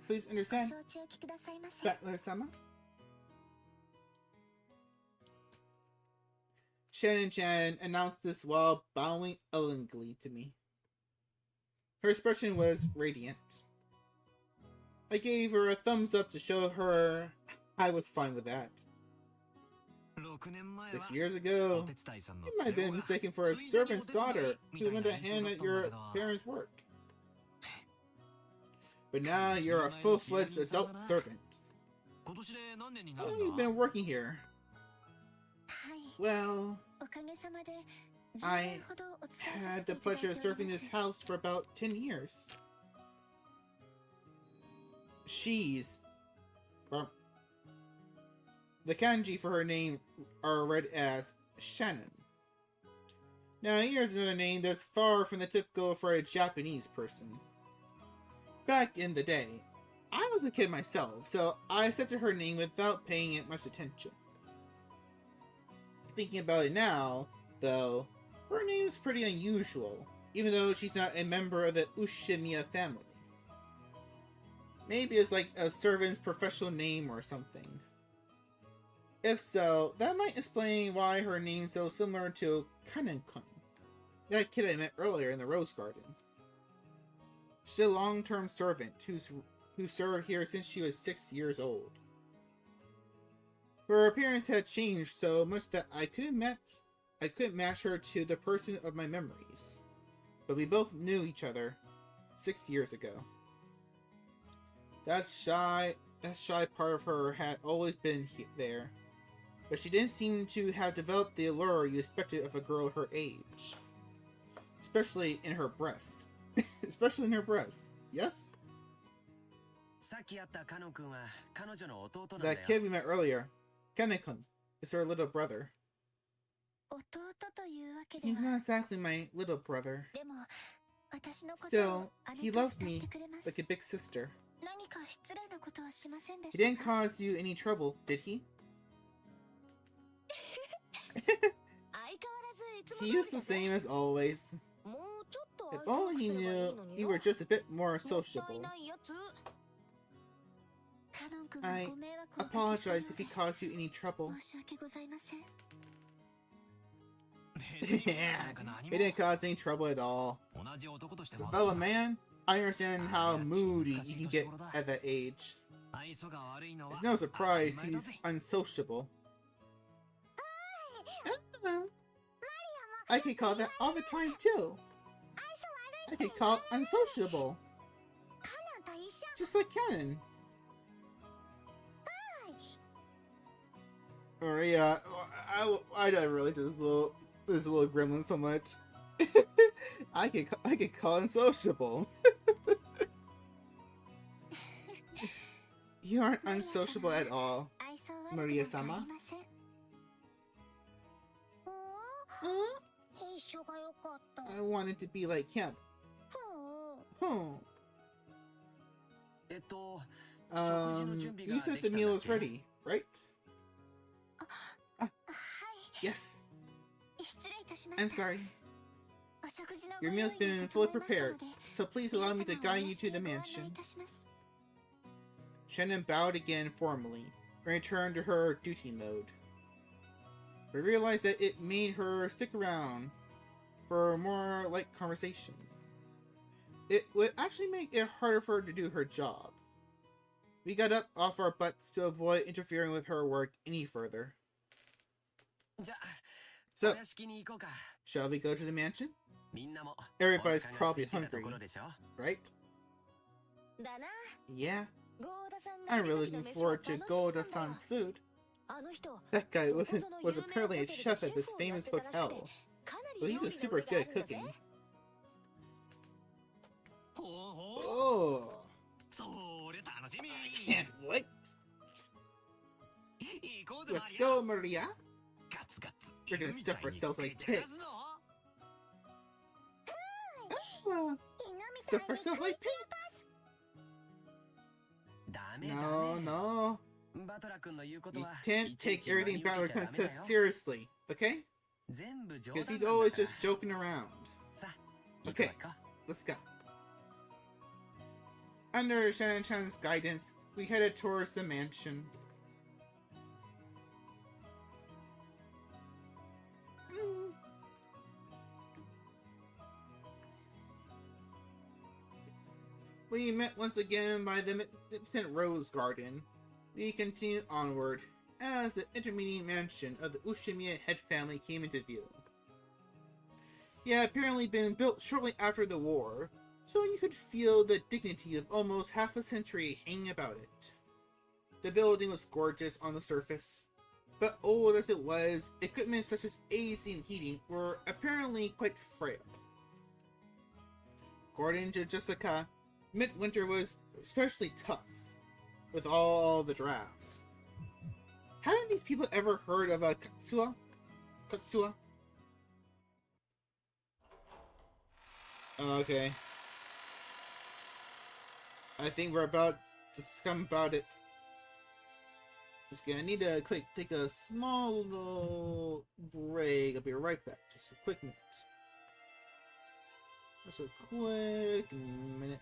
Please understand, Battler-sama. Shannon announced this while bowing elegantly to me. Her expression was radiant. I gave her a thumbs up to show her I was fine with that. 6 years ago, you might have been mistaken for a servant's daughter who lent a hand at your parents' work. But now you're a full-fledged adult servant. How long have you been working here? Well, I had the pleasure of serving this house for about 10 years. The kanji for her name are read as Shannon. Now here's another name that's far from the typical for a Japanese person. Back in the day, I was a kid myself, so I accepted her name without paying it much attention. Thinking about it now, though, her name's pretty unusual, even though she's not a member of the Ushimiya family. Maybe it's like a servant's professional name or something. If so, that might explain why her name's so similar to Kanen-kun, that kid I met earlier in the Rose Garden. She's a long-term servant who served here since she was 6 years old. Her appearance had changed so much that I couldn't match her to the person of my memories. But we both knew each other 6 years ago. That shy part of her had always been there. But she didn't seem to have developed the allure you expected of a girl her age. Especially in her breast. Especially in her breast. Yes? That kid we met earlier, Kanen-kun, is her little brother. He's not exactly my little brother. Still, he loves me like a big sister. He didn't cause you any trouble, did he? He is the same as always. If only he knew you were just a bit more sociable. I apologize if he caused you any trouble. He didn't cause any trouble at all. As a fellow man, I understand how moody you can get at that age. It's no surprise he's unsociable. I can call that all the time too. I can call it unsociable. Just like Kanen. Or yeah, I don't really do this little gremlin so much. I could call it unsociable. You aren't unsociable at all, Maria-sama. I wanted to be like him. You said the meal was ready, right? Yes. I'm sorry. Your meal's been fully prepared, so please allow me to guide you to the mansion. Shannon bowed again formally, and returned to her duty mode. We realized that it made her stick around for more light conversation. It would actually make it harder for her to do her job. We got up off our butts to avoid interfering with her work any further. So, shall we go to the mansion? Everybody's probably hungry, right? Yeah. I'm really looking forward to Goda-san's food. That guy was apparently a chef at this famous hotel, so he's a super good at cooking. Oh! I can't wait! Let's go, Maria! We're gonna stuff ourselves like pigs. Ah, stuff ourselves like pigs. No, no. You can't take everything Battler says seriously, okay? Because he's always just joking around. Okay, let's go. Under Shannon-chan's guidance, we headed towards the mansion. We met once again by the magnificent Rose Garden. We continued onward as the intermediate mansion of the Ushimiya head family came into view. It had apparently been built shortly after the war, so you could feel the dignity of almost half a century hanging about it. The building was gorgeous on the surface, but old as it was, equipment such as AC and heating were apparently quite frail. According to Jessica, midwinter was especially tough, with all the drafts. Haven't these people ever heard of a Katsua? Katsua? Okay. I think we're about to scum about it. Just gonna need to take a small little break. I'll be right back. Just a quick minute. Just a quick minute.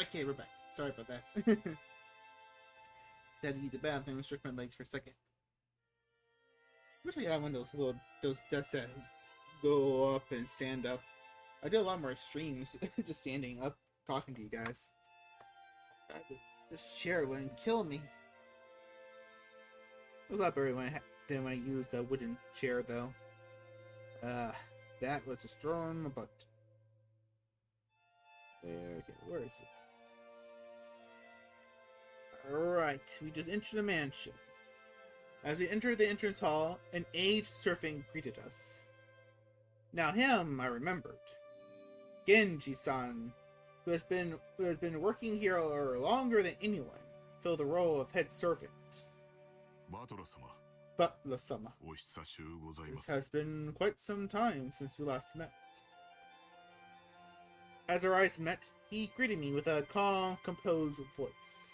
Okay, we're back. sorry about that. Had to use the bathroom and stretch my legs for a second. Wish I had one of those desks that go up and stand up. I do a lot more streams just standing up talking to you guys. This chair wouldn't kill me. It was a lot better than when I used a wooden chair, though. That was a strong butt. Okay, where is it? Alright, we just entered the mansion. As we entered the entrance hall, an aged servant greeted us. Now him I remembered. Genji-san, who has been working here longer than anyone, filled the role of head servant. Butler-sama. It has been quite some time since we last met. As our eyes met, he greeted me with a calm, composed voice.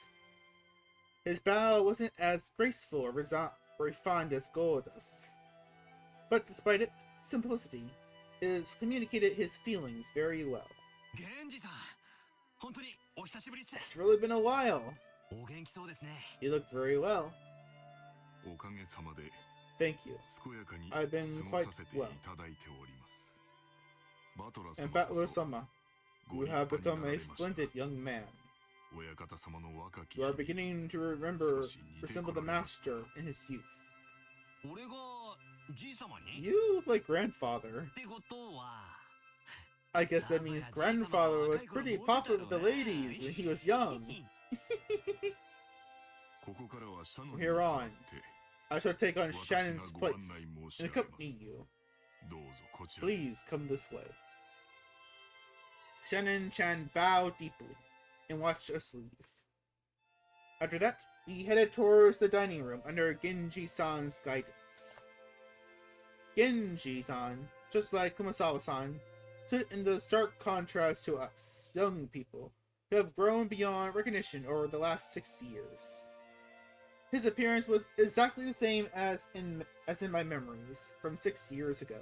His bow wasn't as graceful or refined as Goldust, but despite its simplicity, it communicated his feelings very well. It's really been a while. You look very well. Thank you. I've been quite well. And Butler-sama, you have become a splendid young man. You are beginning to resemble the master in his youth. You look like grandfather. I guess that means grandfather was pretty popular with the ladies when he was young. From here on, I shall take on Shannon's place and accompany you. Please come this way. Shannon-chan bowed deeply and watched us leave. After that, we headed towards the dining room under Genji-san's guidance. Genji-san, just like Kumasawa-san, stood in the stark contrast to us, young people, who have grown beyond recognition over the last 6 years. His appearance was exactly the same as in my memories from 6 years ago.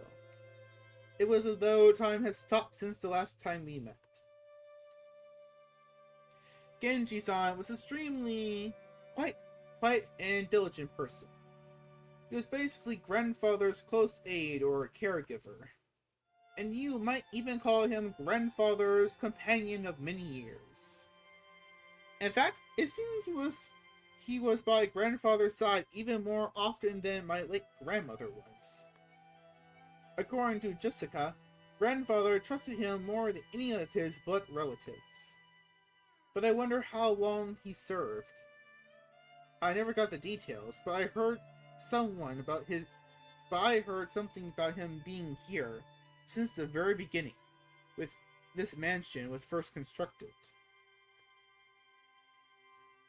It was as though time had stopped since the last time we met. Genji-san was extremely quiet and diligent person. He was basically grandfather's close aide or caregiver, and you might even call him grandfather's companion of many years. In fact, it seems he was by grandfather's side even more often than my late grandmother was. According to Jessica, grandfather trusted him more than any of his blood relatives. But I wonder how long he served. I never got the details, but I heard something about him being here since the very beginning, when this mansion was first constructed.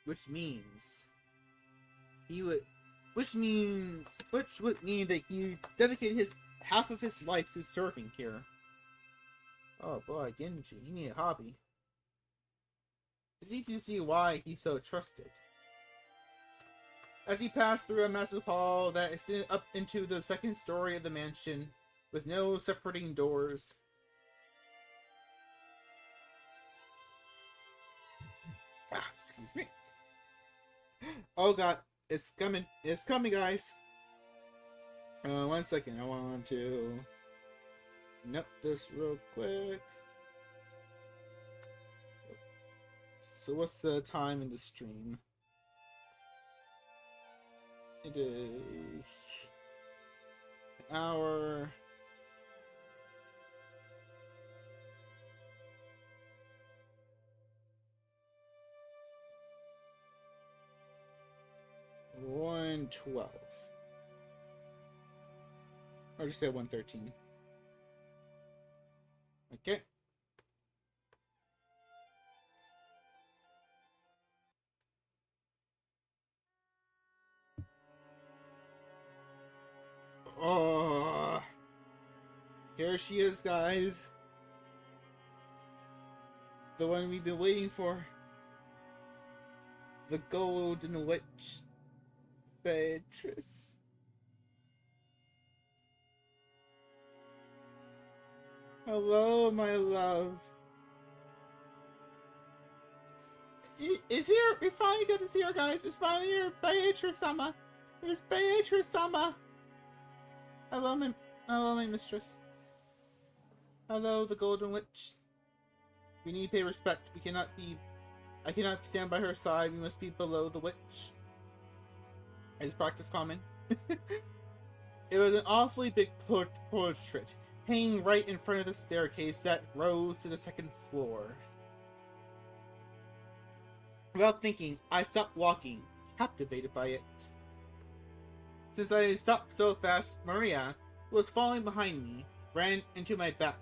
Which would mean that he's dedicated half of his life to serving here. Oh boy, Genji, you need a hobby. It's easy to see why he's so trusted. As he passed through a massive hall that extended up into the second story of the mansion, with no separating doors. Excuse me. Oh god, it's coming, guys. 1 second, I want to note this real quick. So what's the time in the stream? It is an hour. $1:12. Or just say 1:13. Okay. Oh, here she is, guys. The one we've been waiting for. The Golden Witch, Beatrice. Hello, my love. It's here! We finally got to see her, guys! It's finally here! Beatrice-sama! It's Beatrice-sama! Hello, my mistress. Hello, the Golden Witch. We need to pay respect. I cannot stand by her side. We must be below the witch. Is practice common? It was an awfully big portrait, hanging right in front of the staircase that rose to the second floor. Without thinking, I stopped walking, captivated by it. Since I stopped so fast, Maria, who was falling behind me, ran into my back.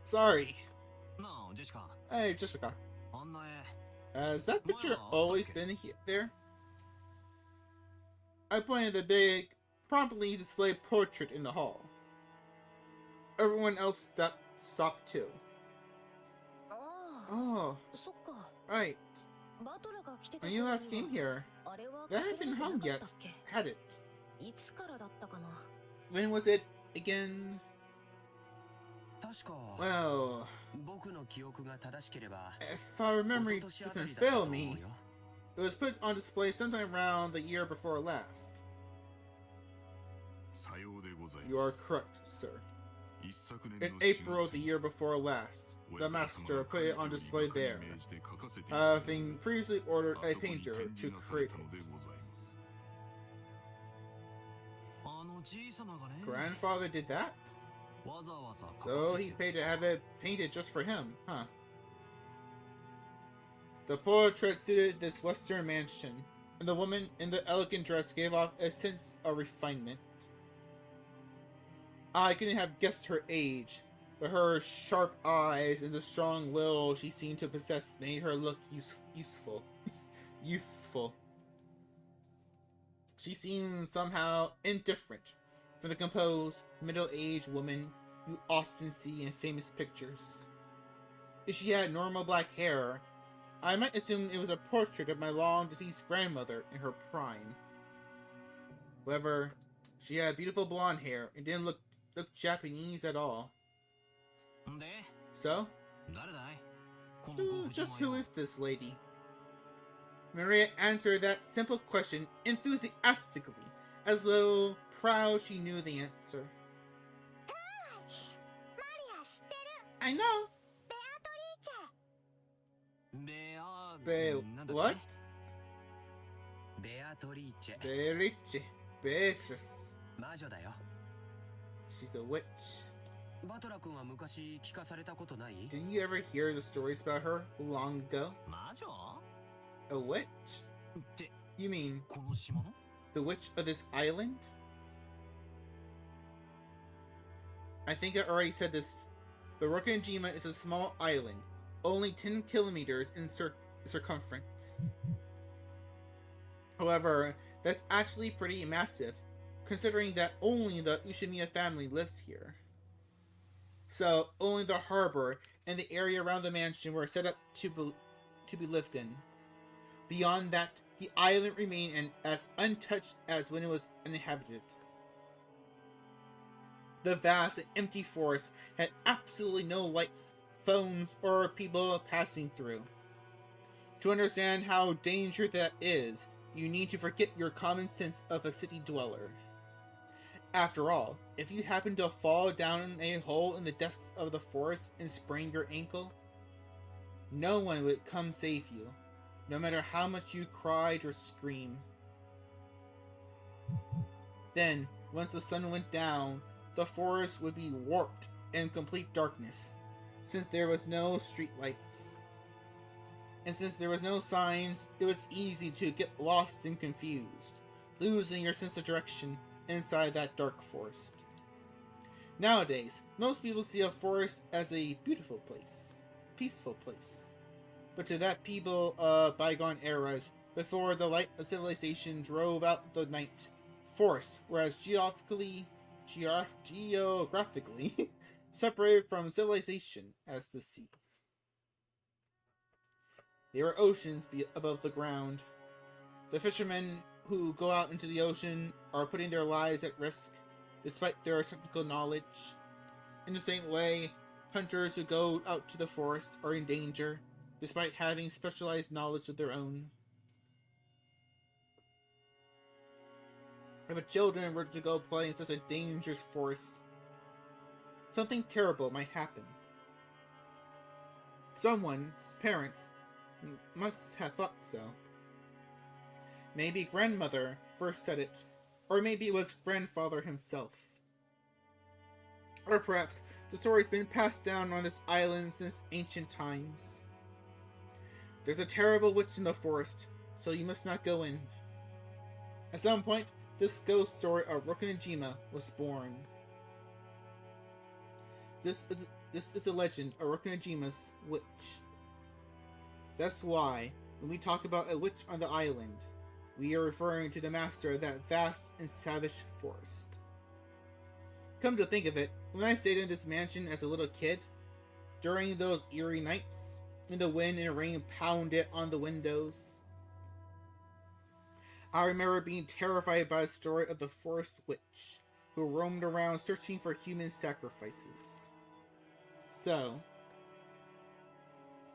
Sorry. Hey, Jessica. Has that picture always been there? I pointed the big, promptly displayed portrait in the hall. Everyone else stopped too. Oh, right. When you last came here, that hadn't been hung yet, had it? When was it again? Well, if our memory doesn't fail me, it was put on display sometime around the year before last. You are correct, sir. In April of the year before last, the master put it on display there, having previously ordered a painter to create it. Grandfather did that? So he paid to have it painted just for him, huh? The portrait suited this western mansion, and the woman in the elegant dress gave off a sense of refinement. I couldn't have guessed her age, but her sharp eyes and the strong will she seemed to possess made her look youthful. Youthful. She seemed somehow indifferent from the composed, middle-aged woman you often see in famous pictures. If she had normal black hair, I might assume it was a portrait of my long-deceased grandmother in her prime. However, she had beautiful blonde hair and didn't look Japanese at all. So? Who is this lady? Maria answered that simple question enthusiastically, as though proud she knew the answer. I know. What? Beatrice. Beatrice. She's a witch. Didn't you ever hear the stories about her long ago? A witch? You mean the witch of this island? I think I already said this, but Rokkenjima is a small island, only 10 kilometers in circumference. However, that's actually pretty massive, considering that only the Ushimiya family lives here. So, only the harbor and the area around the mansion were set up to be lived in. Beyond that, the island remained as untouched as when it was uninhabited. The vast and empty forest had absolutely no lights, phones, or people passing through. To understand how dangerous that is, you need to forget your common sense of a city dweller. After all, if you happen to fall down a hole in the depths of the forest and sprain your ankle, no one would come save you, no matter how much you cried or screamed. Then, once the sun went down, the forest would be warped in complete darkness, since there was no street lights. And since there was no signs, it was easy to get lost and confused, losing your sense of direction inside that dark forest. Nowadays, most people see a forest as a beautiful place, peaceful place. But to that people of bygone eras, before the light of civilization drove out the night, forests were as geographically separated from civilization as the sea. There are oceans above the ground. The fishermen who go out into the ocean are putting their lives at risk, despite their technical knowledge. In the same way, Hunters who go out to the forest are in danger, despite having specialized knowledge of their own. If the children were to go play in such a dangerous forest, something terrible might happen. Someone's parents must have thought so. Maybe grandmother first said it, or maybe it was grandfather himself. Or perhaps the story's been passed down on this island since ancient times. There's a terrible witch in the forest, so you must not go in. At some point, this ghost story of Rokunajima was born. This is the legend of Rokunajima's witch. That's why, when we talk about a witch on the island, we are referring to the master of that vast and savage forest. Come to think of it, when I stayed in this mansion as a little kid, during those eerie nights, when the wind and rain pounded on the windows, I remember being terrified by the story of the forest witch, who roamed around searching for human sacrifices. So,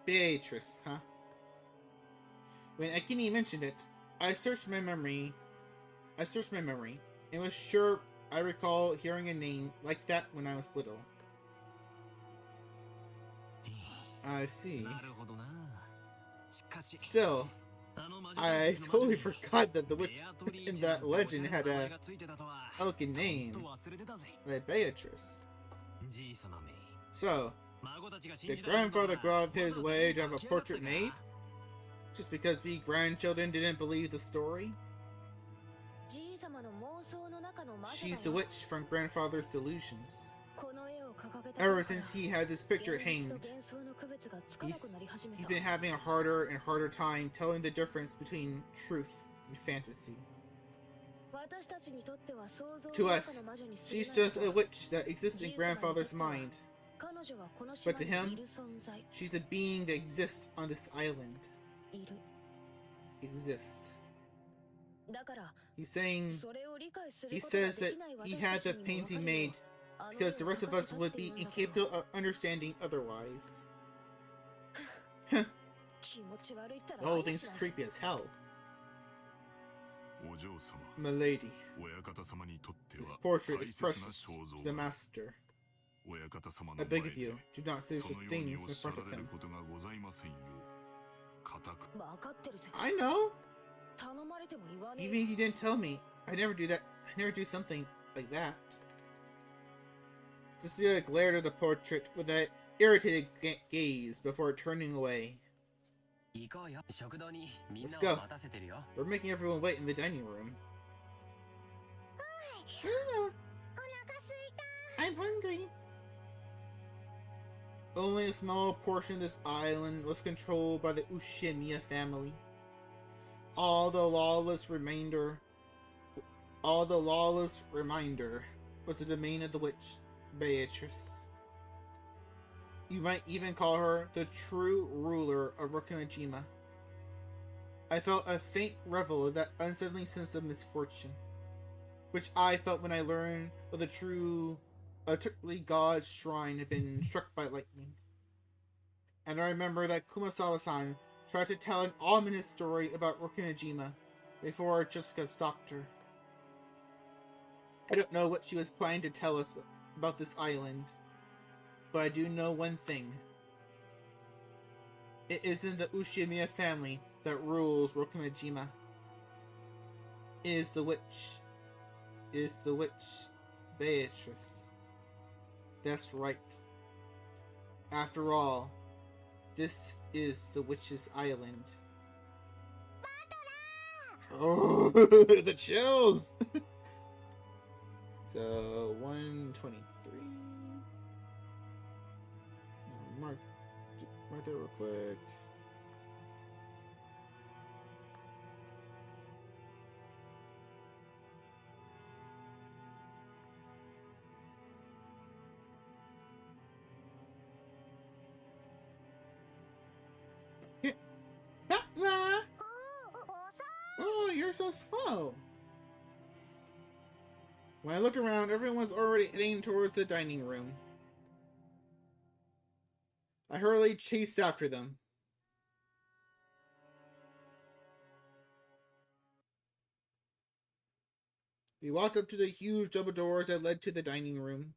Beatrice, huh? When Akini mentioned it, I searched my memory, and was sure I recall hearing a name like that when I was little. I see. Still, I totally forgot that the witch in that legend had a elegant name, like Beatrice. So, did grandfather go out of his way to have a portrait made? Just because we grandchildren didn't believe the story? She's the witch from grandfather's delusions. Ever since he had this picture hanged, he's been having a harder and harder time telling the difference between truth and fantasy. To us, she's just a witch that exists in grandfather's mind. But to him, she's a being that exists on this island. Exist. He says that he had the painting made because the rest of us would be incapable of understanding otherwise. The whole thing's creepy as hell. Milady, this portrait is precious to the master. I beg of you, do not say such things in front of him. I know! Even if you didn't tell me, I never do that. I never do something like that. Cecilia glared at the portrait with that irritated gaze before turning away. Let's go. We're making everyone wait in the dining room. I'm hungry. Only a small portion of this island was controlled by the Ushimiya family. All the lawless remainder was the domain of the witch, Beatrice. You might even call her the true ruler of Rokunajima. I felt a faint revel of that unsettling sense of misfortune, which I felt when I learned of the true God's shrine had been struck by lightning. And I remember that Kumasawa-san tried to tell an ominous story about Rokunajima before Jessica stopped her. I don't know what she was planning to tell us about this island, but I do know one thing. It isn't the Ushimiya family that rules Rokunajima. It is the witch. It is the witch, Beatrice. That's right. After all, this is the witch's island. Oh, the chills! So, 123. Mark that real quick. Oh, you're so slow. When I looked around, everyone was already heading towards the dining room. I hurriedly chased after them. We walked up to the huge double doors that led to the dining room.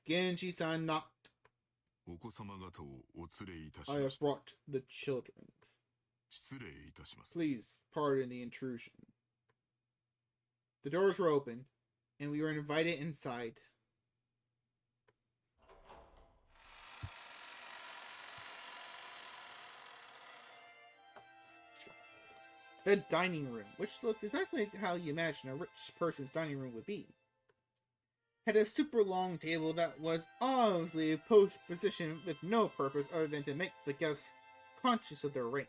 Genji-san knocked. お子様方をお連れいたし I ま have した。 brought the children. 失礼いたします。 Please pardon the intrusion. The doors were opened, and we were invited inside. The dining room, which looked exactly how you imagine a rich person's dining room would be, had a super long table that was obviously positioned with no purpose other than to make the guests conscious of their rank.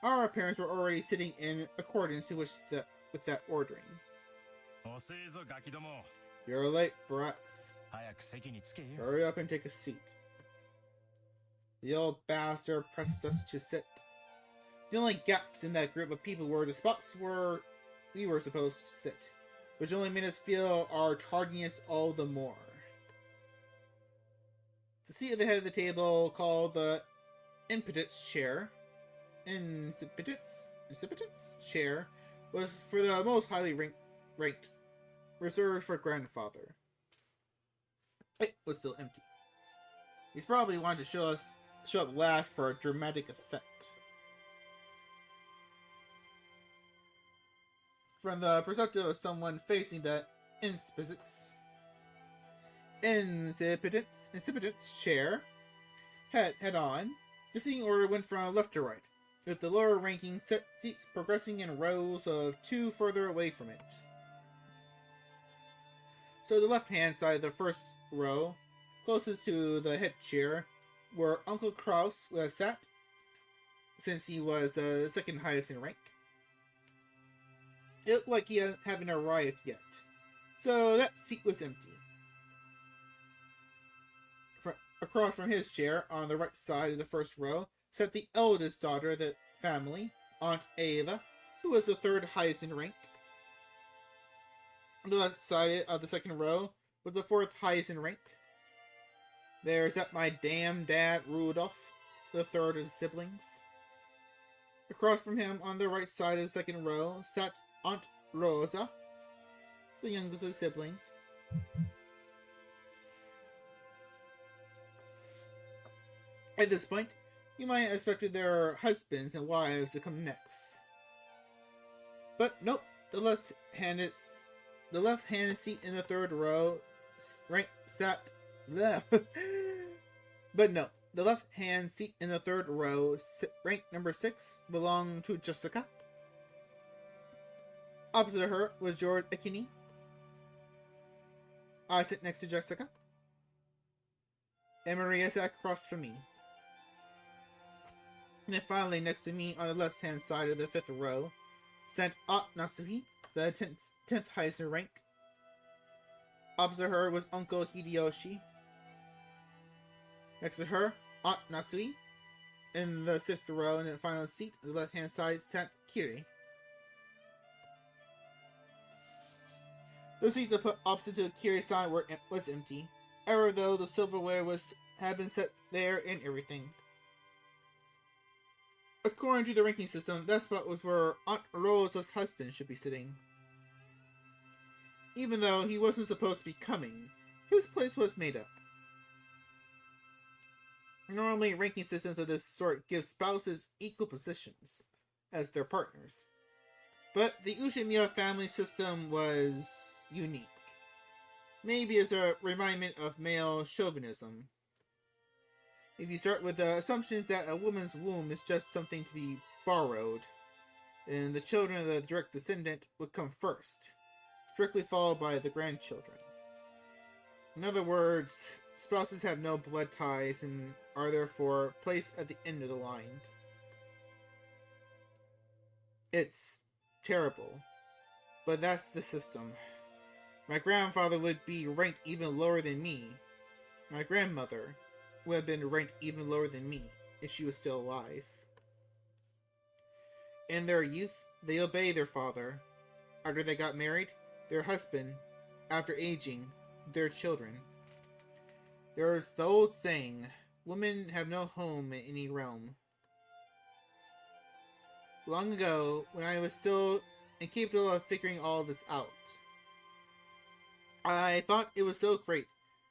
Our parents were already sitting in accordance with that ordering. 遅いぞガキども。 You're late, brats. 早く席につけよ。 Hurry up and take a seat. The old bastard pressed us to sit. The only gaps in that group of people were the spots where we were supposed to sit, which only made us feel our tardiness all the more. The seat at the head of the table, called the Impotence chair, chair, was for the most highly ranked, reserved for grandfather. It was still empty. He's probably wanted to show up last for a dramatic effect. From the perspective of someone facing the incipitance chair head on, the seating order went from left to right, with the lower ranking seats progressing in rows of two further away from it. So the left-hand side of the first row, closest to the head chair, where Uncle Kraus was sat, since he was the second highest in rank. It looked like he hadn't arrived yet, so that seat was empty. Across from his chair, on the right side of the first row, sat the eldest daughter of the family, Aunt Ava, who was the third highest in rank. On the left side of the second row was the fourth highest in rank. There sat my damn dad, Rudolph, the third of the siblings. Across from him, on the right side of the second row, sat Aunt Rosa, the youngest of the siblings. At this point, you might have expected their husbands and wives to come next. But nope, the left-handed seat in the third row the left-hand seat in the third row, rank number 6, belonged to Jessica. Opposite of her was George Ekini. I sat next to Jessica, and Maria sat across from me. And then finally, next to me on the left-hand side of the fifth row, sat Aunt Natsuhi, the 10th highest in rank. Opposite her was Uncle Hideyoshi. Next to her, Aunt Natsuhi. In the 6th row, in the final seat, on the left-hand side, sat Kiri. The seat opposite to Kiri's side was empty. However, though, the silverware had been set there and everything. According to the ranking system, that spot was where Aunt Rosa's husband should be sitting. Even though he wasn't supposed to be coming, his place was made up. Normally, ranking systems of this sort give spouses equal positions as their partners. But the Ushimiya family system was unique. Maybe as a reminder of male chauvinism. If you start with the assumptions that a woman's womb is just something to be borrowed, then the children of the direct descendant would come first, directly followed by the grandchildren. In other words, spouses have no blood ties and are therefore placed at the end of the line. It's terrible, but that's the system. My grandfather would be ranked even lower than me. My grandmother would have been ranked even lower than me if she was still alive. In their youth, they obey their father. After they got married, their husband. After aging, their children. There's the old saying, women have no home in any realm. Long ago, when I was still incapable of figuring all this out, I thought it was so great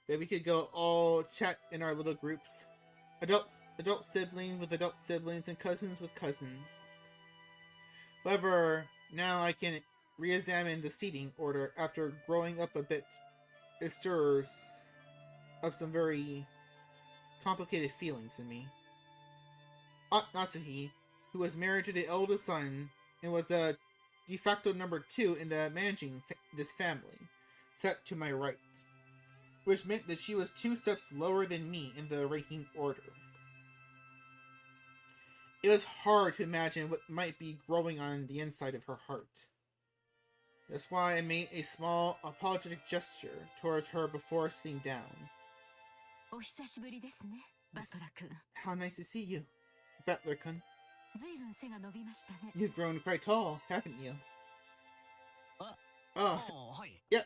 that we could go all chat in our little groups. Adult siblings with adult siblings and cousins with cousins. However, now I can re-examine the seating order after growing up a bit. It stirs up some very complicated feelings in me. Aunt Natsuhi, who was married to the eldest son and was the de facto number 2 in the managing this family, sat to my right, which meant that she was 2 steps lower than me in the ranking order. It was hard to imagine what might be growing on the inside of her heart. That's why I made a small, apologetic gesture towards her before sitting down. How nice to see you, Butler-kun. You've grown quite tall, haven't you? Yep.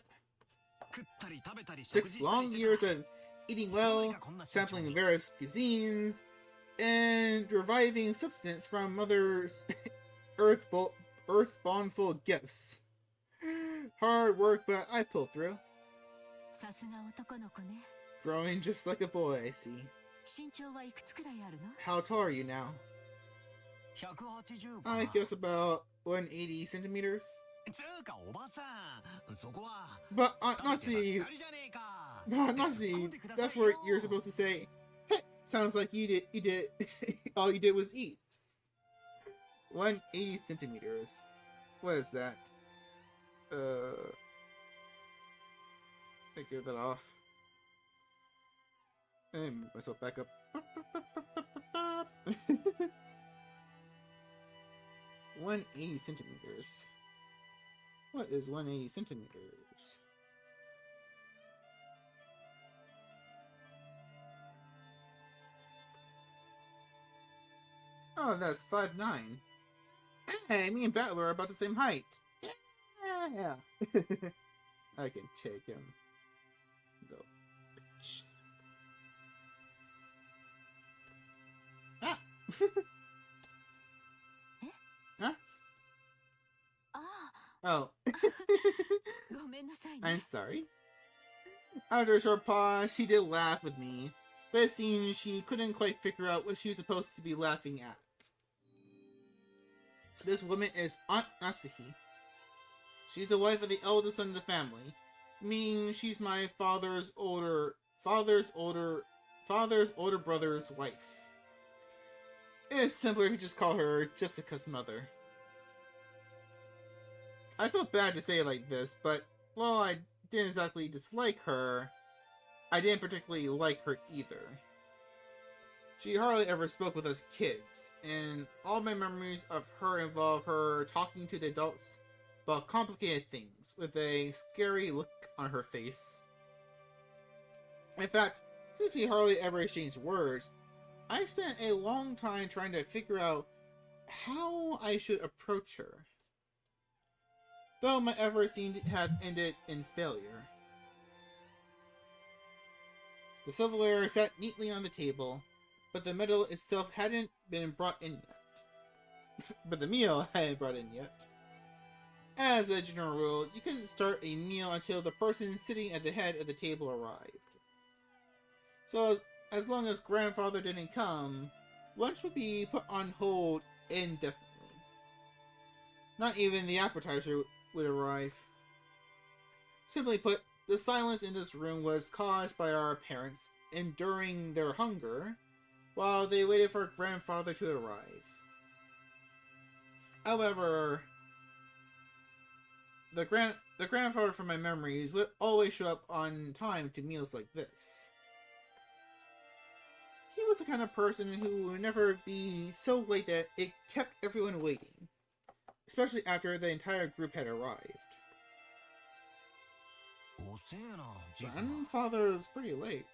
6 long years of eating well, sampling various cuisines, and reviving substance from Mother's earth-bountiful gifts. Hard work, but I pulled through. Growing just like a boy, I see. How tall are you now? I guess about 180 centimeters. But Nazi, that's where you're supposed to say, hey, sounds like you did, all you did was eat. 180 centimeters. What is that? I give that off. And move myself back up. 180 centimeters. What is 180 centimeters? Oh, that's 5'9". Hey, me and Battler are about the same height. Yeah. I can take him. Go, bitch. Ah! Huh? Oh. I'm sorry. After a short pause, she did laugh with me, but it seems she couldn't quite figure out what she was supposed to be laughing at. This woman is Aunt Natsuhi. She's the wife of the eldest son of the family, meaning she's my father's older brother's wife. It's simpler if you just call her Jessica's mother. I feel bad to say it like this, but while I didn't exactly dislike her, I didn't particularly like her either. She hardly ever spoke with us kids, and all my memories of her involve her talking to the adults about complicated things, with a scary look on her face. In fact, since we hardly ever exchanged words, I spent a long time trying to figure out how I should approach her. Though my efforts seemed to have ended in failure. The silverware sat neatly on the table, but the meal itself hadn't been brought in yet. But the meal hadn't brought in yet. As a general rule, you couldn't start a meal until the person sitting at the head of the table arrived. So, as long as grandfather didn't come, lunch would be put on hold indefinitely. Not even the appetizer would arrive. Simply put, the silence in this room was caused by our parents enduring their hunger while they waited for grandfather to arrive. However, the grandfather from my memories would always show up on time to meals like this. He was the kind of person who would never be so late that it kept everyone waiting, especially after the entire group had arrived. Grandfather is pretty late.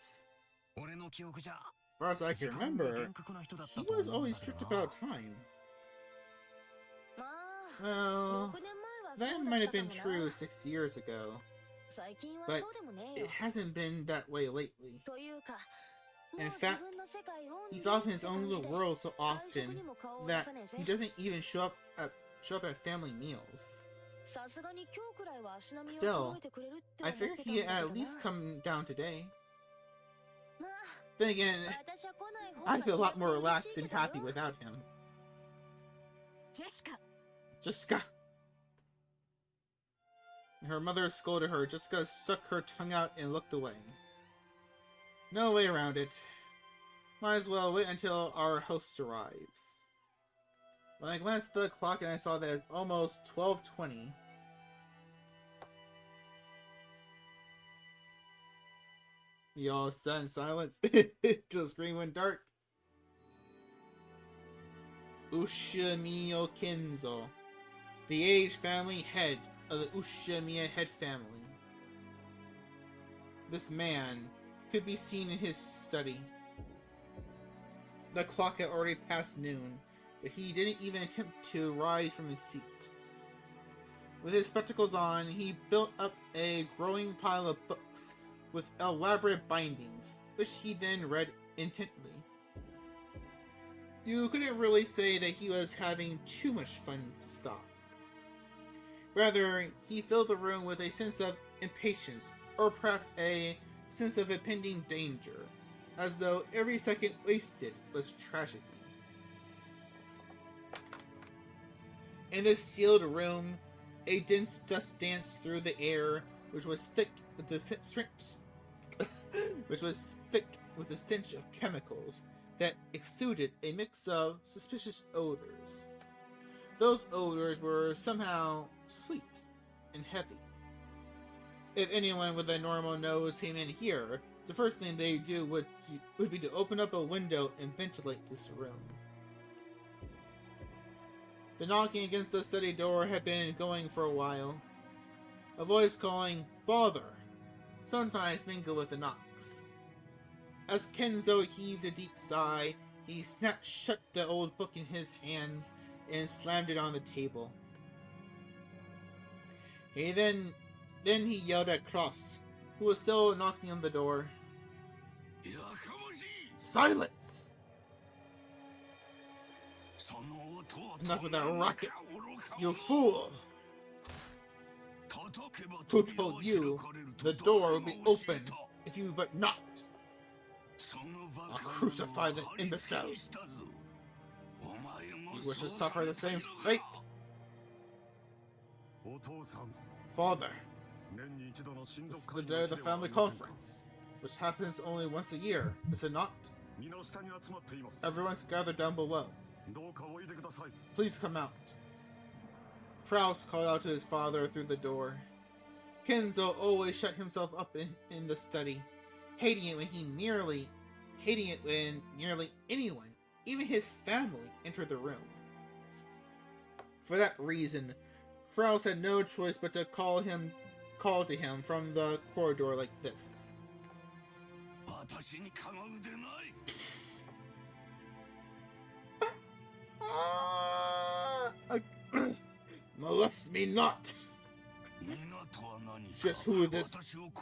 As far as I can remember, he was always strict about time. Well, that might have been true 6 years ago. but it hasn't been that way lately. In fact, he's off in his own little world so often that he doesn't even show up at family meals. Still, I figured he'd at least come down today. Then again, I feel a lot more relaxed and happy without him. Jessica! Her mother scolded her. Jessica stuck her tongue out and looked away. No way around it. Might as well wait until our host arrives. When I glanced at the clock and I saw that it's almost 12:20. We all sat in silence till the screen went dark. Ushimiya Kenzo, the aged family head of the Ushimiya head family. This man could be seen in his study. The clock had already passed noon, but he didn't even attempt to rise from his seat. With his spectacles on, he built up a growing pile of books with elaborate bindings, which he then read intently. You couldn't really say that he was having too much fun to stop. Rather, he filled the room with a sense of impatience, or perhaps a sense of impending danger, as though every second wasted was tragedy. In this sealed room, a dense dust danced through the air, which was thick with the stench of chemicals that exuded a mix of suspicious odors. Those odors were somehow sweet and heavy. If anyone with a normal nose came in here, the first thing they do would be to open up a window and ventilate this room. The knocking against the study door had been going for a while. A voice calling, "Father!" sometimes mingled with the knocks. As Kenzo heaved a deep sigh, he snapped shut the old book in his hands and slammed it on the table. Then he yelled at Cross, who was still knocking on the door. Silence! Enough of that racket, you fool! Who told you the door would be open if you but knocked? I'll crucify the imbecile. You wish to suffer the same fate? Father, this is the day of the family conference, which happens only once a year, is it not? Everyone's gathered down below. Please come out. Kraus called out to his father through the door. Kenzo always shut himself up in the study, hating it when nearly anyone, even his family, entered the room. For that reason, Kraus had no choice but to call to him from the corridor like this. Molest me not! Just who is this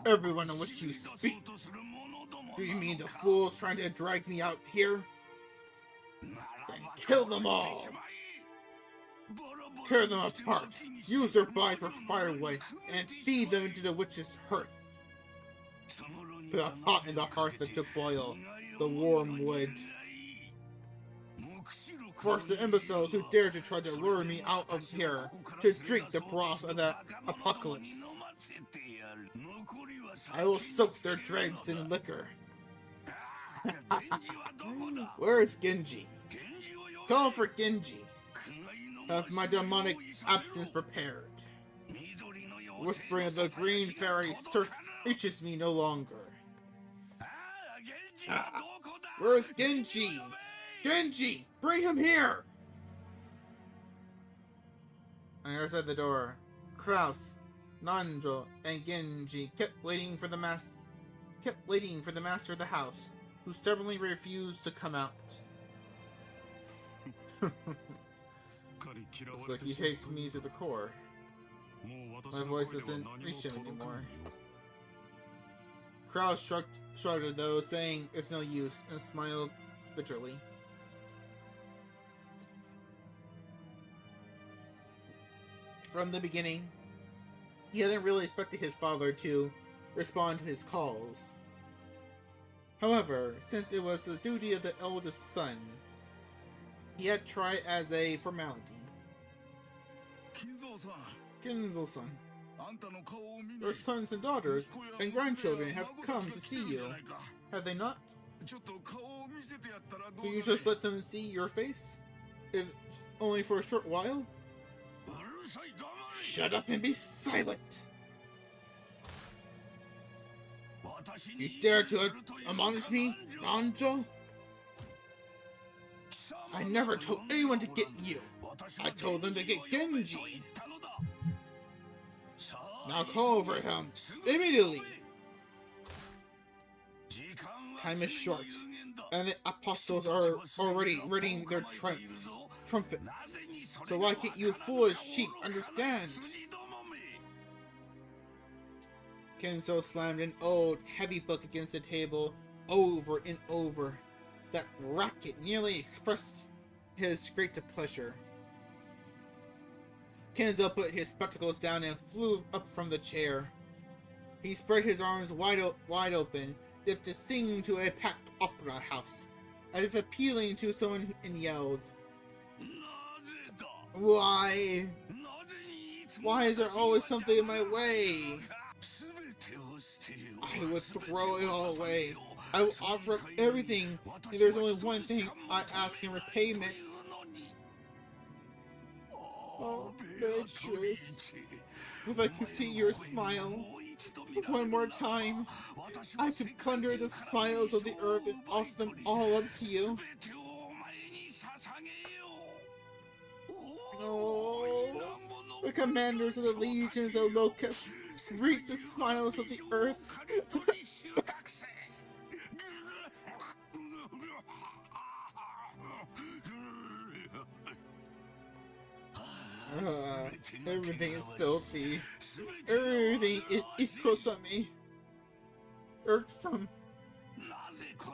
everyone on which you speak? Do you mean the fools trying to drag me out here? Then kill them all! Tear them apart, use their bodies for firewood, and feed them into the witch's hearth. Put a pot in the hearth to boil the warm wood. Force the imbeciles who dare to try to lure me out of here to drink the broth of the apocalypse. I will soak their dregs in liquor. Where is Genji? Call for Genji. Have my demonic absence prepared. Whispering of the green fairy reaches me no longer. Where is Genji? Genji! Bring him here! On the other side of the door, Kraus, Nanjo, and Genji kept waiting for the master of the house, who stubbornly refused to come out. Looks like he hates me to the core. My voice doesn't reach him anymore. Krause shrugged though, saying it's no use, and smiled bitterly. From the beginning, he hadn't really expected his father to respond to his calls. However, since it was the duty of the eldest son, he had tried as a formality. Kinzo-san, your sons and daughters and grandchildren have come to see you, have they not? Will you just let them see your face? If only for a short while? Shut up and be silent! You dare to admonish me, Anjo? I never told anyone to get you. I told them to get Genji. Now call over him, immediately! Time is short, and the apostles are already readying their trumpets. So why can't you foolish sheep understand? Kenzo slammed an old, heavy book against the table over and over. That racket nearly expressed his great displeasure. Kenzo put his spectacles down and flew up from the chair. He spread his arms wide open, as if to sing to a packed opera house, as if appealing to someone, and yelled, Why? Why is there always something in my way? I would throw it all away. I will offer up everything, and there's only one thing I ask in repayment. Oh, Beatrice, if I could see your smile one more time, I could plunder the smiles of the earth and offer them all up to you. Oh, the commanders of the legions of locusts reap the smiles of the earth. Everything is filthy. Everything is equals to me. Irksome.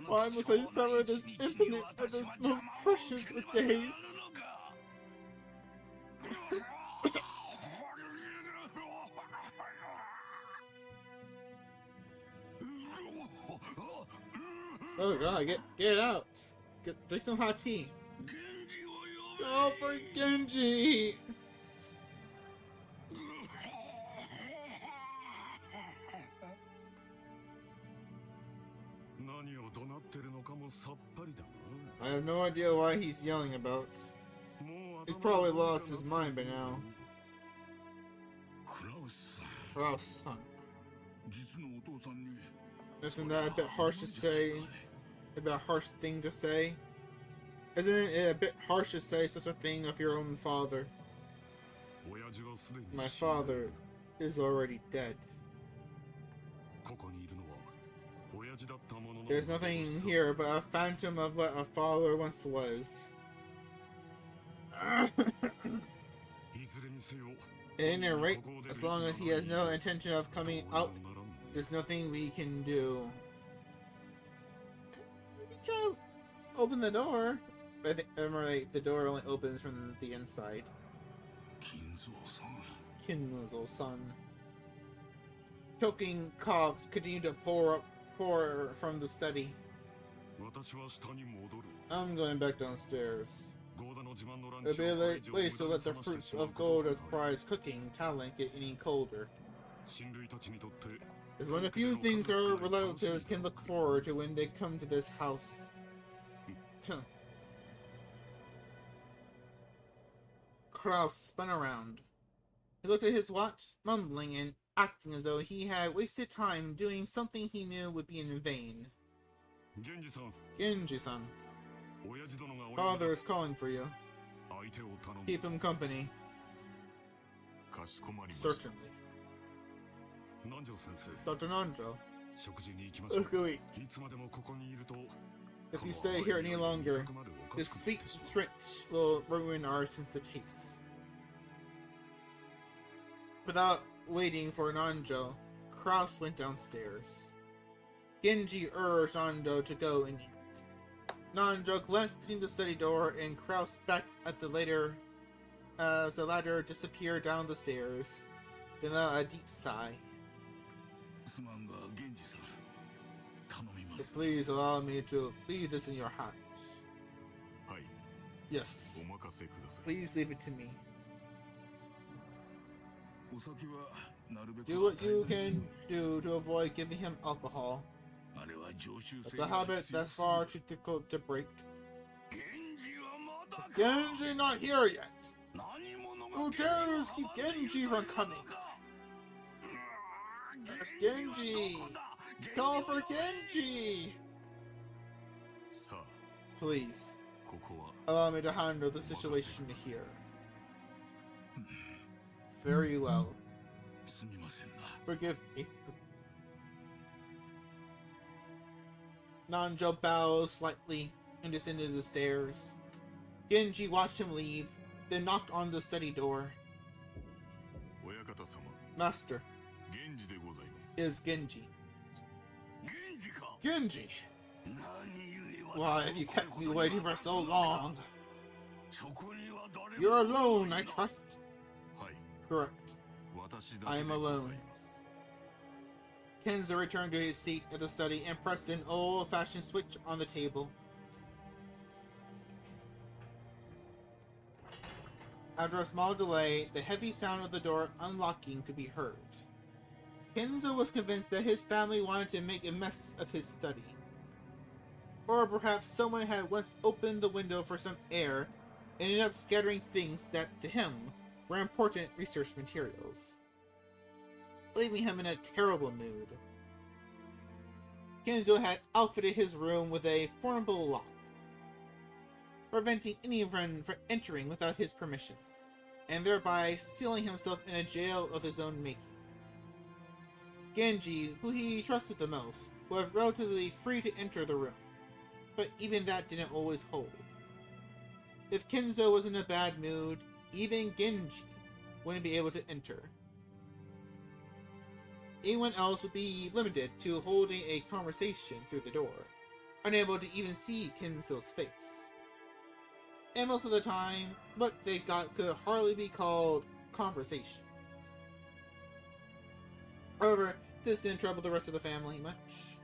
Why must I suffer this infinite of this most precious of days? Oh god, get it out. Drink some hot tea. Go for Genji! I have no idea why he's yelling about. He's probably lost his mind by now. Krause-san. Isn't that a bit harsh to say? A bit harsh thing to say? Isn't it a bit harsh to say such a thing of your own father? My father is already dead. There's nothing here but a phantom of what a father once was. At any rate, as long as he has no intention of coming out, there's nothing we can do. Maybe try to open the door. But the door only opens from the inside. Kinzo-san. Choking coughs continue to pour from the study. I'm going back downstairs. It'll be a late place to let the fruits of Golda's prize cooking talent get any colder. It's one of the few things our relatives can look forward to when they come to this house. Krause spun around. He looked at his watch, mumbling and acting as though he had wasted time doing something he knew would be in vain. Genji-san. Father is calling for you. Keep him company. Certainly. Dr. Nanjo. Let's go eat. If you stay here any longer, this sweet stretch will ruin our sense of taste. Without waiting for Nanjo, Kraus went downstairs. Genji urged Nando to go and eat. Nanjo glanced between the study door and Kraus back at the latter as the latter disappeared down the stairs, then a deep sigh. Please allow me to leave this in your hands. Yes. Please leave it to me. Do what you can do to avoid giving him alcohol. It's a habit that's far too difficult to break. Genji not here yet. Who dares keep Genji from coming? There's Genji! Call for Genji! Please, allow me to handle the situation here. Very well. Forgive me. Nanjo bows slightly and descended the stairs. Genji watched him leave, then knocked on the study door. Master, is Genji. Genji! Why have you kept me waiting for so long? You're alone, I trust. Correct. I am alone. Kenzo returned to his seat at the study and pressed an old-fashioned switch on the table. After a small delay, the heavy sound of the door unlocking could be heard. Kenzo was convinced that his family wanted to make a mess of his study. Or perhaps someone had once opened the window for some air and ended up scattering things that, to him, were important research materials, leaving him in a terrible mood. Kenzo had outfitted his room with a formidable lock, preventing anyone from entering without his permission, and thereby sealing himself in a jail of his own making. Genji, who he trusted the most, was relatively free to enter the room, but even that didn't always hold. If Kenzo was in a bad mood, even Genji wouldn't be able to enter. Anyone else would be limited to holding a conversation through the door, unable to even see Kenzo's face. And most of the time, what they got could hardly be called conversation. However, this didn't trouble the rest of the family much.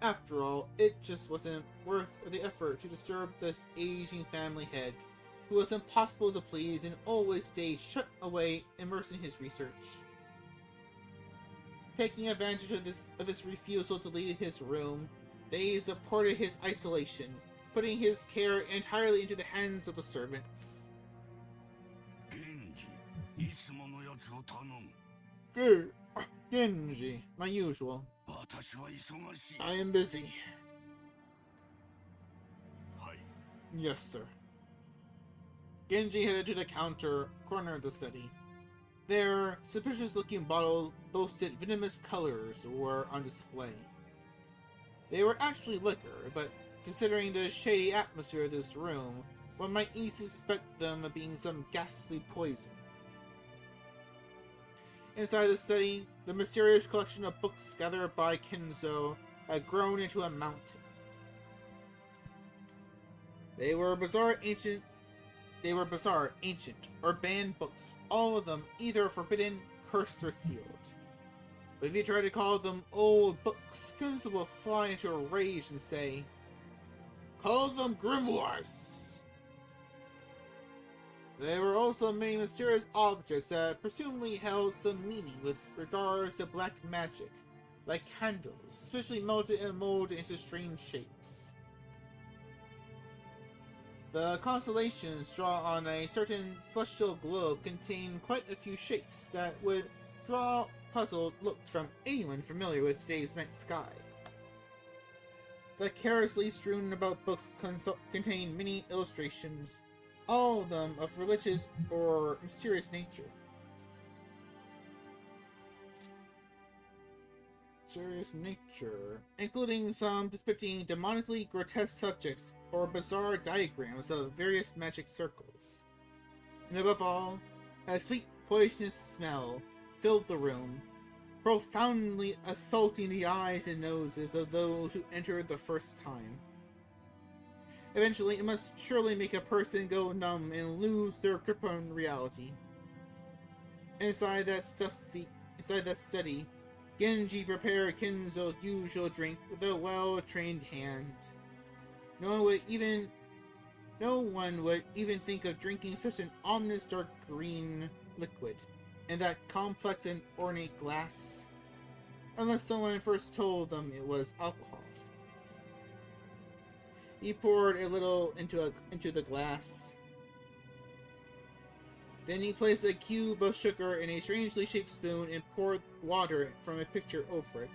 After all, it just wasn't worth the effort to disturb this aging family head, who was impossible to please and always stayed shut away, immersed in his research. Taking advantage of his refusal to leave his room, they supported his isolation, putting his care entirely into the hands of the servants. Good. Genji, my usual. I am busy. Yes, sir. Genji headed to the corner of the study. Their suspicious-looking bottles boasted venomous colors were on display. They were actually liquor, but considering the shady atmosphere of this room, one might easily suspect them of being some ghastly poison. Inside the study, the mysterious collection of books gathered by Kenzo had grown into a mountain. They were bizarre, ancient, or banned books, all of them either forbidden, cursed, or sealed. But if you try to call them old books, Kenzo will fly into a rage and say, "Call them grimoires!" There were also many mysterious objects that presumably held some meaning with regards to black magic, like candles, especially melted and molded into strange shapes. The constellations drawn on a certain celestial globe contain quite a few shapes that would draw puzzled looks from anyone familiar with today's night sky. The carelessly strewn about books contain many illustrations, all of them of religious or mysterious nature. Including some depicting demonically grotesque subjects or bizarre diagrams of various magic circles. And above all, a sweet poisonous smell filled the room, profoundly assaulting the eyes and noses of those who entered the first time. Eventually, it must surely make a person go numb and lose their grip on reality. Inside that study, Genji prepared Kinzo's usual drink with a well-trained hand. No one would even think of drinking such an ominous dark green liquid in that complex and ornate glass, unless someone first told them it was alcohol. He poured a little into the glass. Then he placed a cube of sugar in a strangely shaped spoon and poured water from a pitcher over it.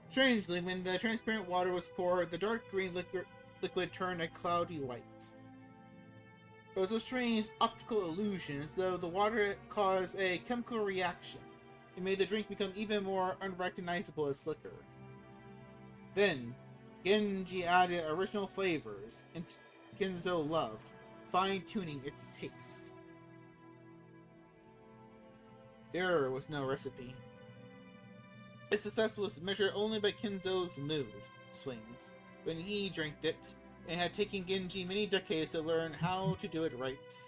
Strangely, when the transparent water was poured, the dark green liquid turned a cloudy white. It was a strange optical illusion, as though the water caused a chemical reaction. It made the drink become even more unrecognizable as liquor. Then, Genji added original flavors, and Kinzo loved, fine-tuning its taste. There was no recipe. Its success was measured only by Kinzo's mood swings when he drank it, and had taken Genji many decades to learn how to do it right.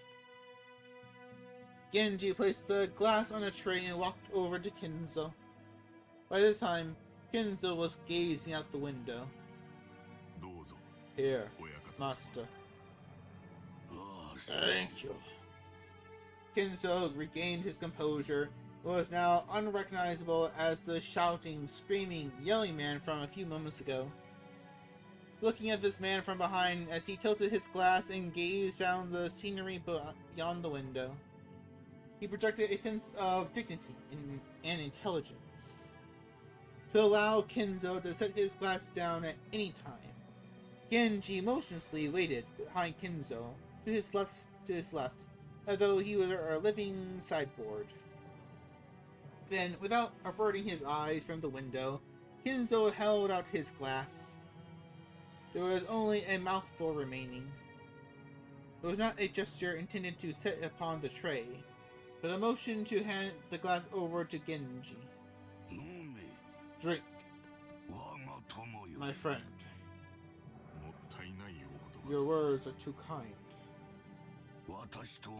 Genji placed the glass on a tray and walked over to Kinzo. By this time, Kinzo was gazing out the window. Here, master. Thank you. Kinzo regained his composure and was now unrecognizable as the shouting, screaming, yelling man from a few moments ago. Looking at this man from behind as he tilted his glass and gazed down the scenery beyond the window, he projected a sense of dignity and intelligence. To allow Kinzo to set his glass down at any time, Genji motionlessly waited behind Kinzo to his left, as though he were a living sideboard. Then, without averting his eyes from the window, Kinzo held out his glass. There was only a mouthful remaining. It was not a gesture intended to set upon the tray, but a motion to hand the glass over to Genji. Drink, my friend. Your words are too kind.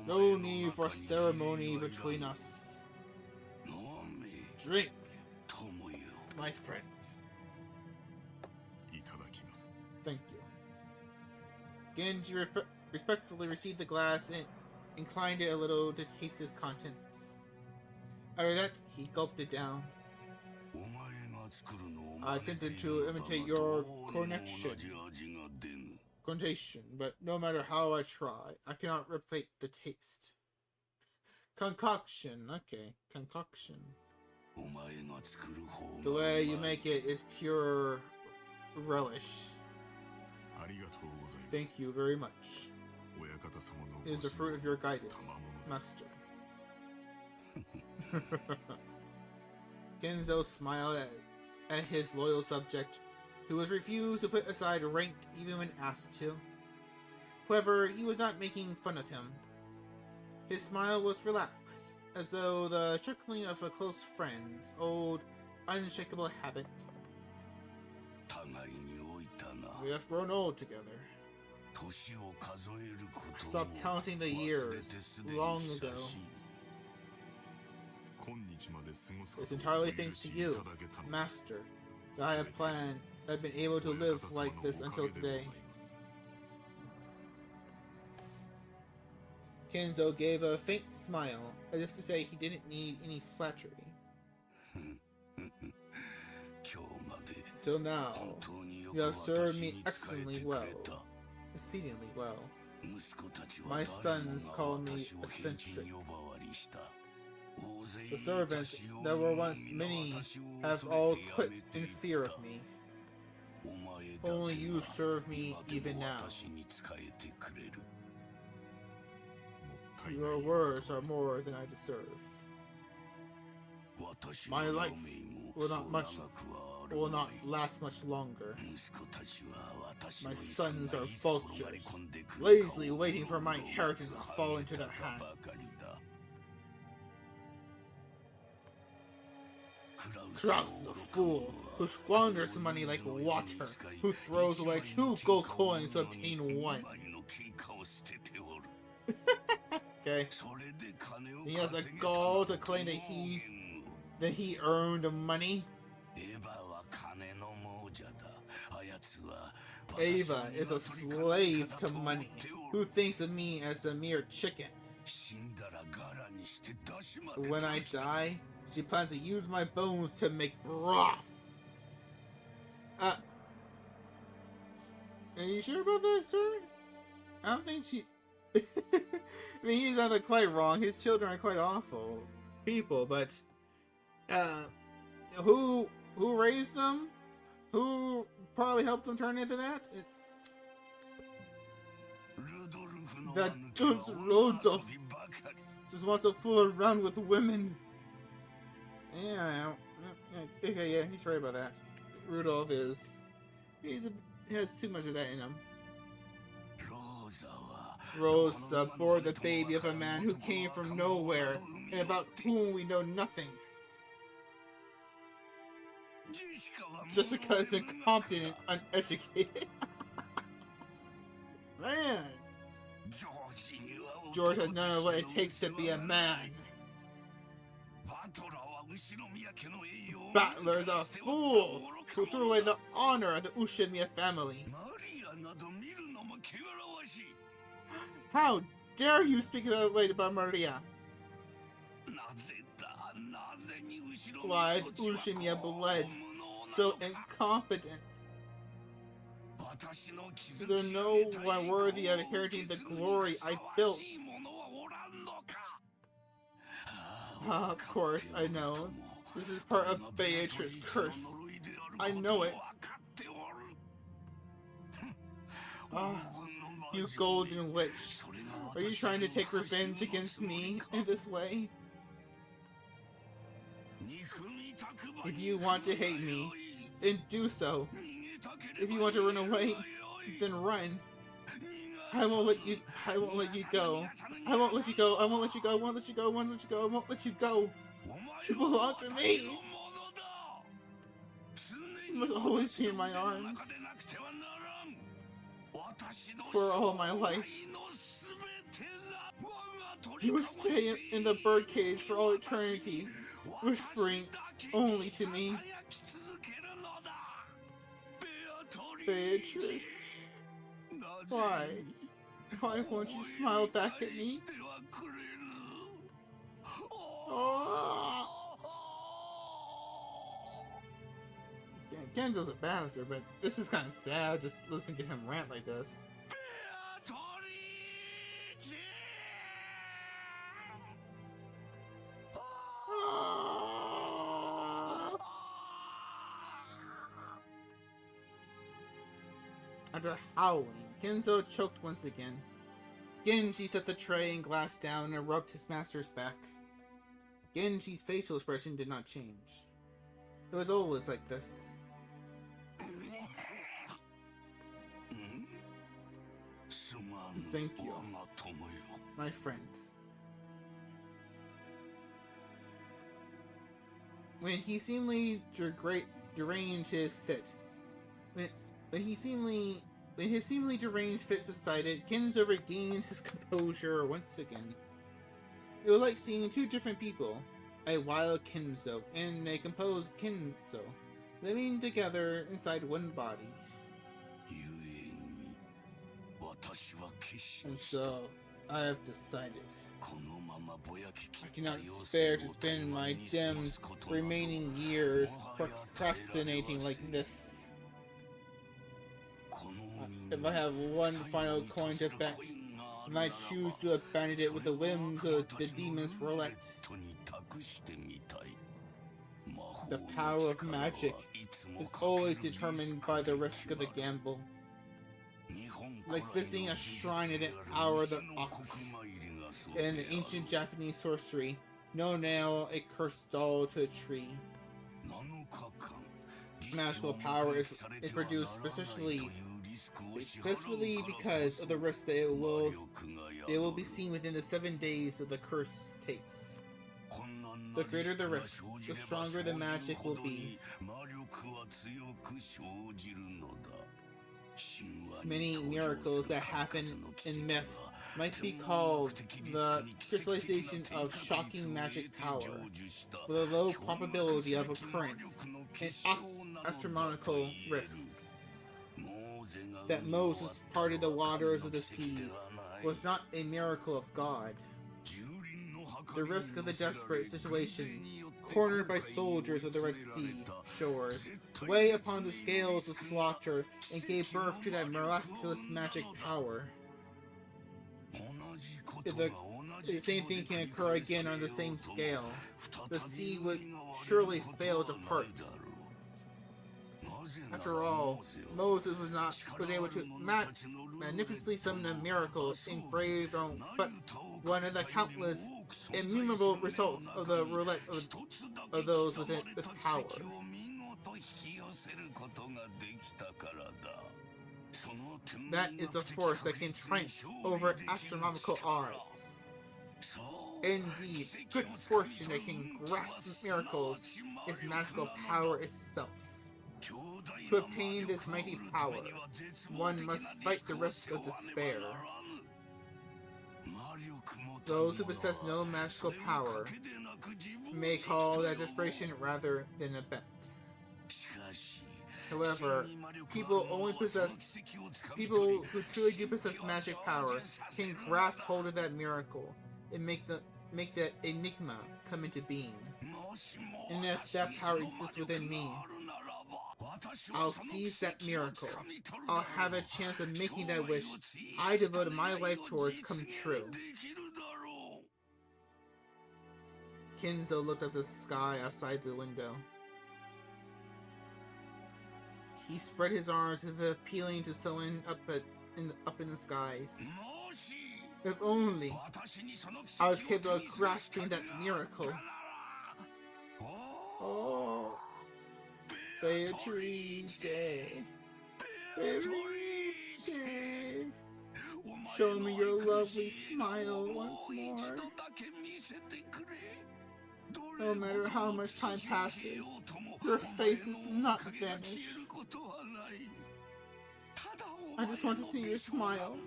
No need for ceremony between us. Drink, my friend. Thank you. Genji respectfully received the glass and inclined it a little to taste its contents. After that, he gulped it down. I attempted to imitate your connection, but no matter how I try, I cannot replicate the taste. Concoction, okay, concoction. The way you make it is pure relish. Thank you very much. It is the fruit of your guidance, master. Genzo smiled at his loyal subject, who was refused to put aside rank even when asked to. However, he was not making fun of him. His smile was relaxed, as though the chuckling of a close friend's old, unshakable habit. We have grown old together. I stopped counting the years long ago. It's entirely thanks to you, master, that I have been able to live like this until today. Kinzo gave a faint smile, as if to say he didn't need any flattery. Till now, you have served me excellently well, exceedingly well. My sons call me eccentric. The servants that were once many have all quit in fear of me. Only you serve me even now. Your words are more than I deserve. My life will not last much longer. My sons are vultures, lazily waiting for my inheritance to fall into their hands. Kraus is a fool who squanders money like water, who throws away 2 gold coins to obtain 1. Okay. He has the gall to claim that he earned money. Ava is a slave to money, who thinks of me as a mere chicken. When I die, she plans to use my bones to make broth. Are you sure about that, sir? I don't think she... I mean, he's not quite wrong. His children are quite awful people, but... who raised them? Who probably helped them turn into that? That Rodolph just wants to fool around with women. Yeah, okay, yeah, he's right about that. Rudolph is... he has too much of that in him. Rosa bore the baby of a man who came from nowhere, and about whom we know nothing. Jessica is incompetent and uneducated. Man! George has none of what it takes to be a man. Battler is a fool who threw away the honor of the Ushimiya family. How dare you speak that way about Maria? Why is Ushimiya blood so incompetent? Is there no one worthy of inheriting the glory I built? Of course, I know. This is part of Beatrice's curse. I know it. You golden witch. Are you trying to take revenge against me in this way? If you want to hate me, then do so. If you want to run away, then run. I won't let you go. I won't let you go. I won't let you go. I won't let you go. I won't let you go. I won't let you go. I won't let you go. You belong to me. You must always be in my arms. For all my life. You will stay in the birdcage for all eternity, whispering only to me. Beatrice. Why? Why won't you smile back at me? Oh. Genzo's a bastard, but this is kind of sad just listening to him rant like this. After howling, Genzo choked once again. Genji set the tray and glass down and rubbed his master's back. Genji's facial expression did not change. It was always like this. Thank you, my friend. When he seemingly deranged his fit, when his seemingly deranged fit subsided, Genzo regained his composure once again. It was like seeing 2 different people, a wild Kenzo and a composed Kenzo, living together inside one body. And so, I have decided. I cannot spare to spend my dim remaining years procrastinating like this. If I have one final coin to bet, then I choose to abandon it with a whim to the demon's roulette. The power of magic is always determined by the risk of the gamble. Like visiting a shrine in the hour of the ox. In the ancient Japanese sorcery, no nail a cursed doll to a tree. Magical power is produced specifically because of the risk that it will be seen within the 7 days that the curse takes. The greater the risk, the stronger the magic will be. Many miracles that happen in myth might be called the crystallization of shocking magic power, for the low probability of occurrence and astronomical risk. That Moses parted the waters of the seas was not a miracle of God. The risk of the desperate situation, cornered by soldiers of the Red Sea shores, weigh upon the scales of slaughter and gave birth to that miraculous magic power. If the same thing can occur again on the same scale, the sea would surely fail to part. After all, Moses was able to magnificently summon a miracle in brave throne, but one of the countless innumerable results of the roulette of those with power. That is the force that can triumph over astronomical odds. Indeed, good fortune that can grasp miracles is magical power itself. To obtain this mighty power, one must fight the risk of despair. Those who possess no magical power may call that desperation rather than a bet. However, people who truly do possess magic power can grasp hold of that miracle and make that enigma come into being. And if that power exists within me, I'll seize that miracle. I'll have a chance of making that wish I devoted my life towards come true. Kinzo looked up the sky outside the window. He spread his arms as if appealing to someone up in the skies. If only I was capable of grasping that miracle. Oh, Beatrice, Beatrice, show me your lovely smile once more. No matter how much time passes, your face is not vanished. I just want to see your smile.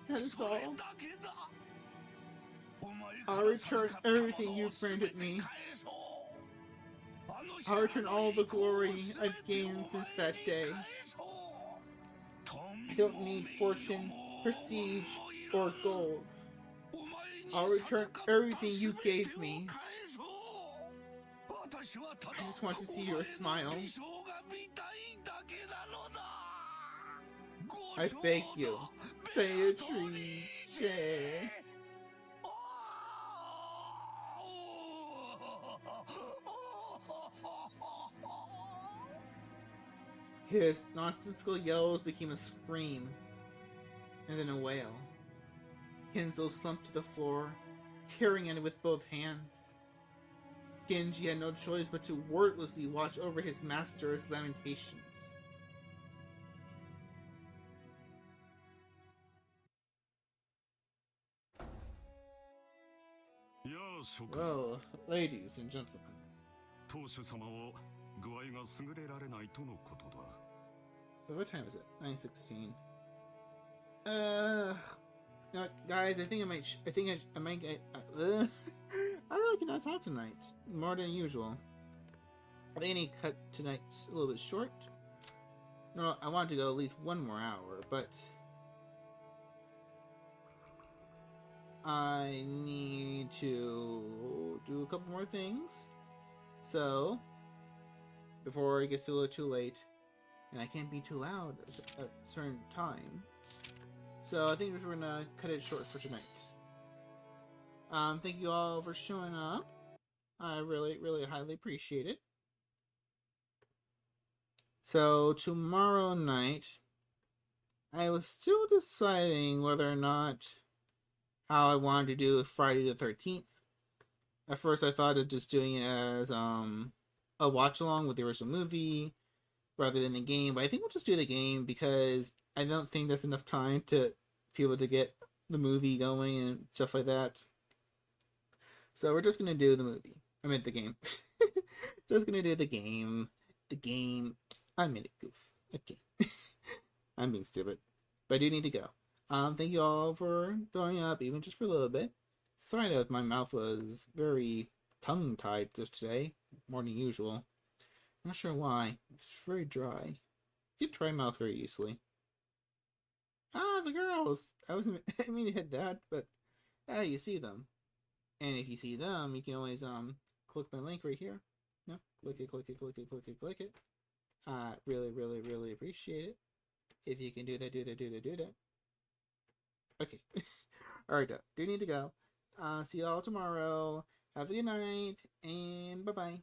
That is all. I'll return everything you've granted me. I'll return all the glory I've gained since that day. I don't need fortune, prestige, or gold. I'll return everything you gave me. I just want to see your smile. I beg you, Beatrice. His nonsensical yells became a scream, and then a wail. Kenzo slumped to the floor, tearing at it with both hands. Genji had no choice but to wordlessly watch over his master's lamentations. Well, ladies and gentlemen. What time is it? 9:16. No, guys, I think I might get. I really cannot talk tonight, more than usual. I think I need to cut tonight a little bit short. No, I wanted to go at least 1 more hour, but I need to do a couple more things. So, before it gets a little too late, and I can't be too loud at a certain time. So I think we're gonna cut it short for tonight. Thank you all for showing up. I really, really highly appreciate it. So tomorrow night, I was still deciding whether or not how I wanted to do Friday the 13th. At first I thought of just doing it as a watch along with the original movie rather than the game, but I think we'll just do the game because I don't think there's enough time to be able to get the movie going and stuff like that. So we're just going to do the movie. I meant the game. Just gonna do the game. The game. I made a goof. Okay. I'm being stupid. But I do need to go. Thank you all for throwing up, even just for a little bit. Sorry that my mouth was very tongue-tied just today, more than usual. Not sure why. It's very dry. You get dry mouth very easily. Ah, the girls! I wasn't I mean to hit that, but you see them. And if you see them, you can always click my link right here. No, click it, click it, click it, click it, click it. Really, really, really appreciate it. If you can do that, do that, do that, do that. Okay. Alright, do need to go. See you all tomorrow. Have a good night, and bye-bye.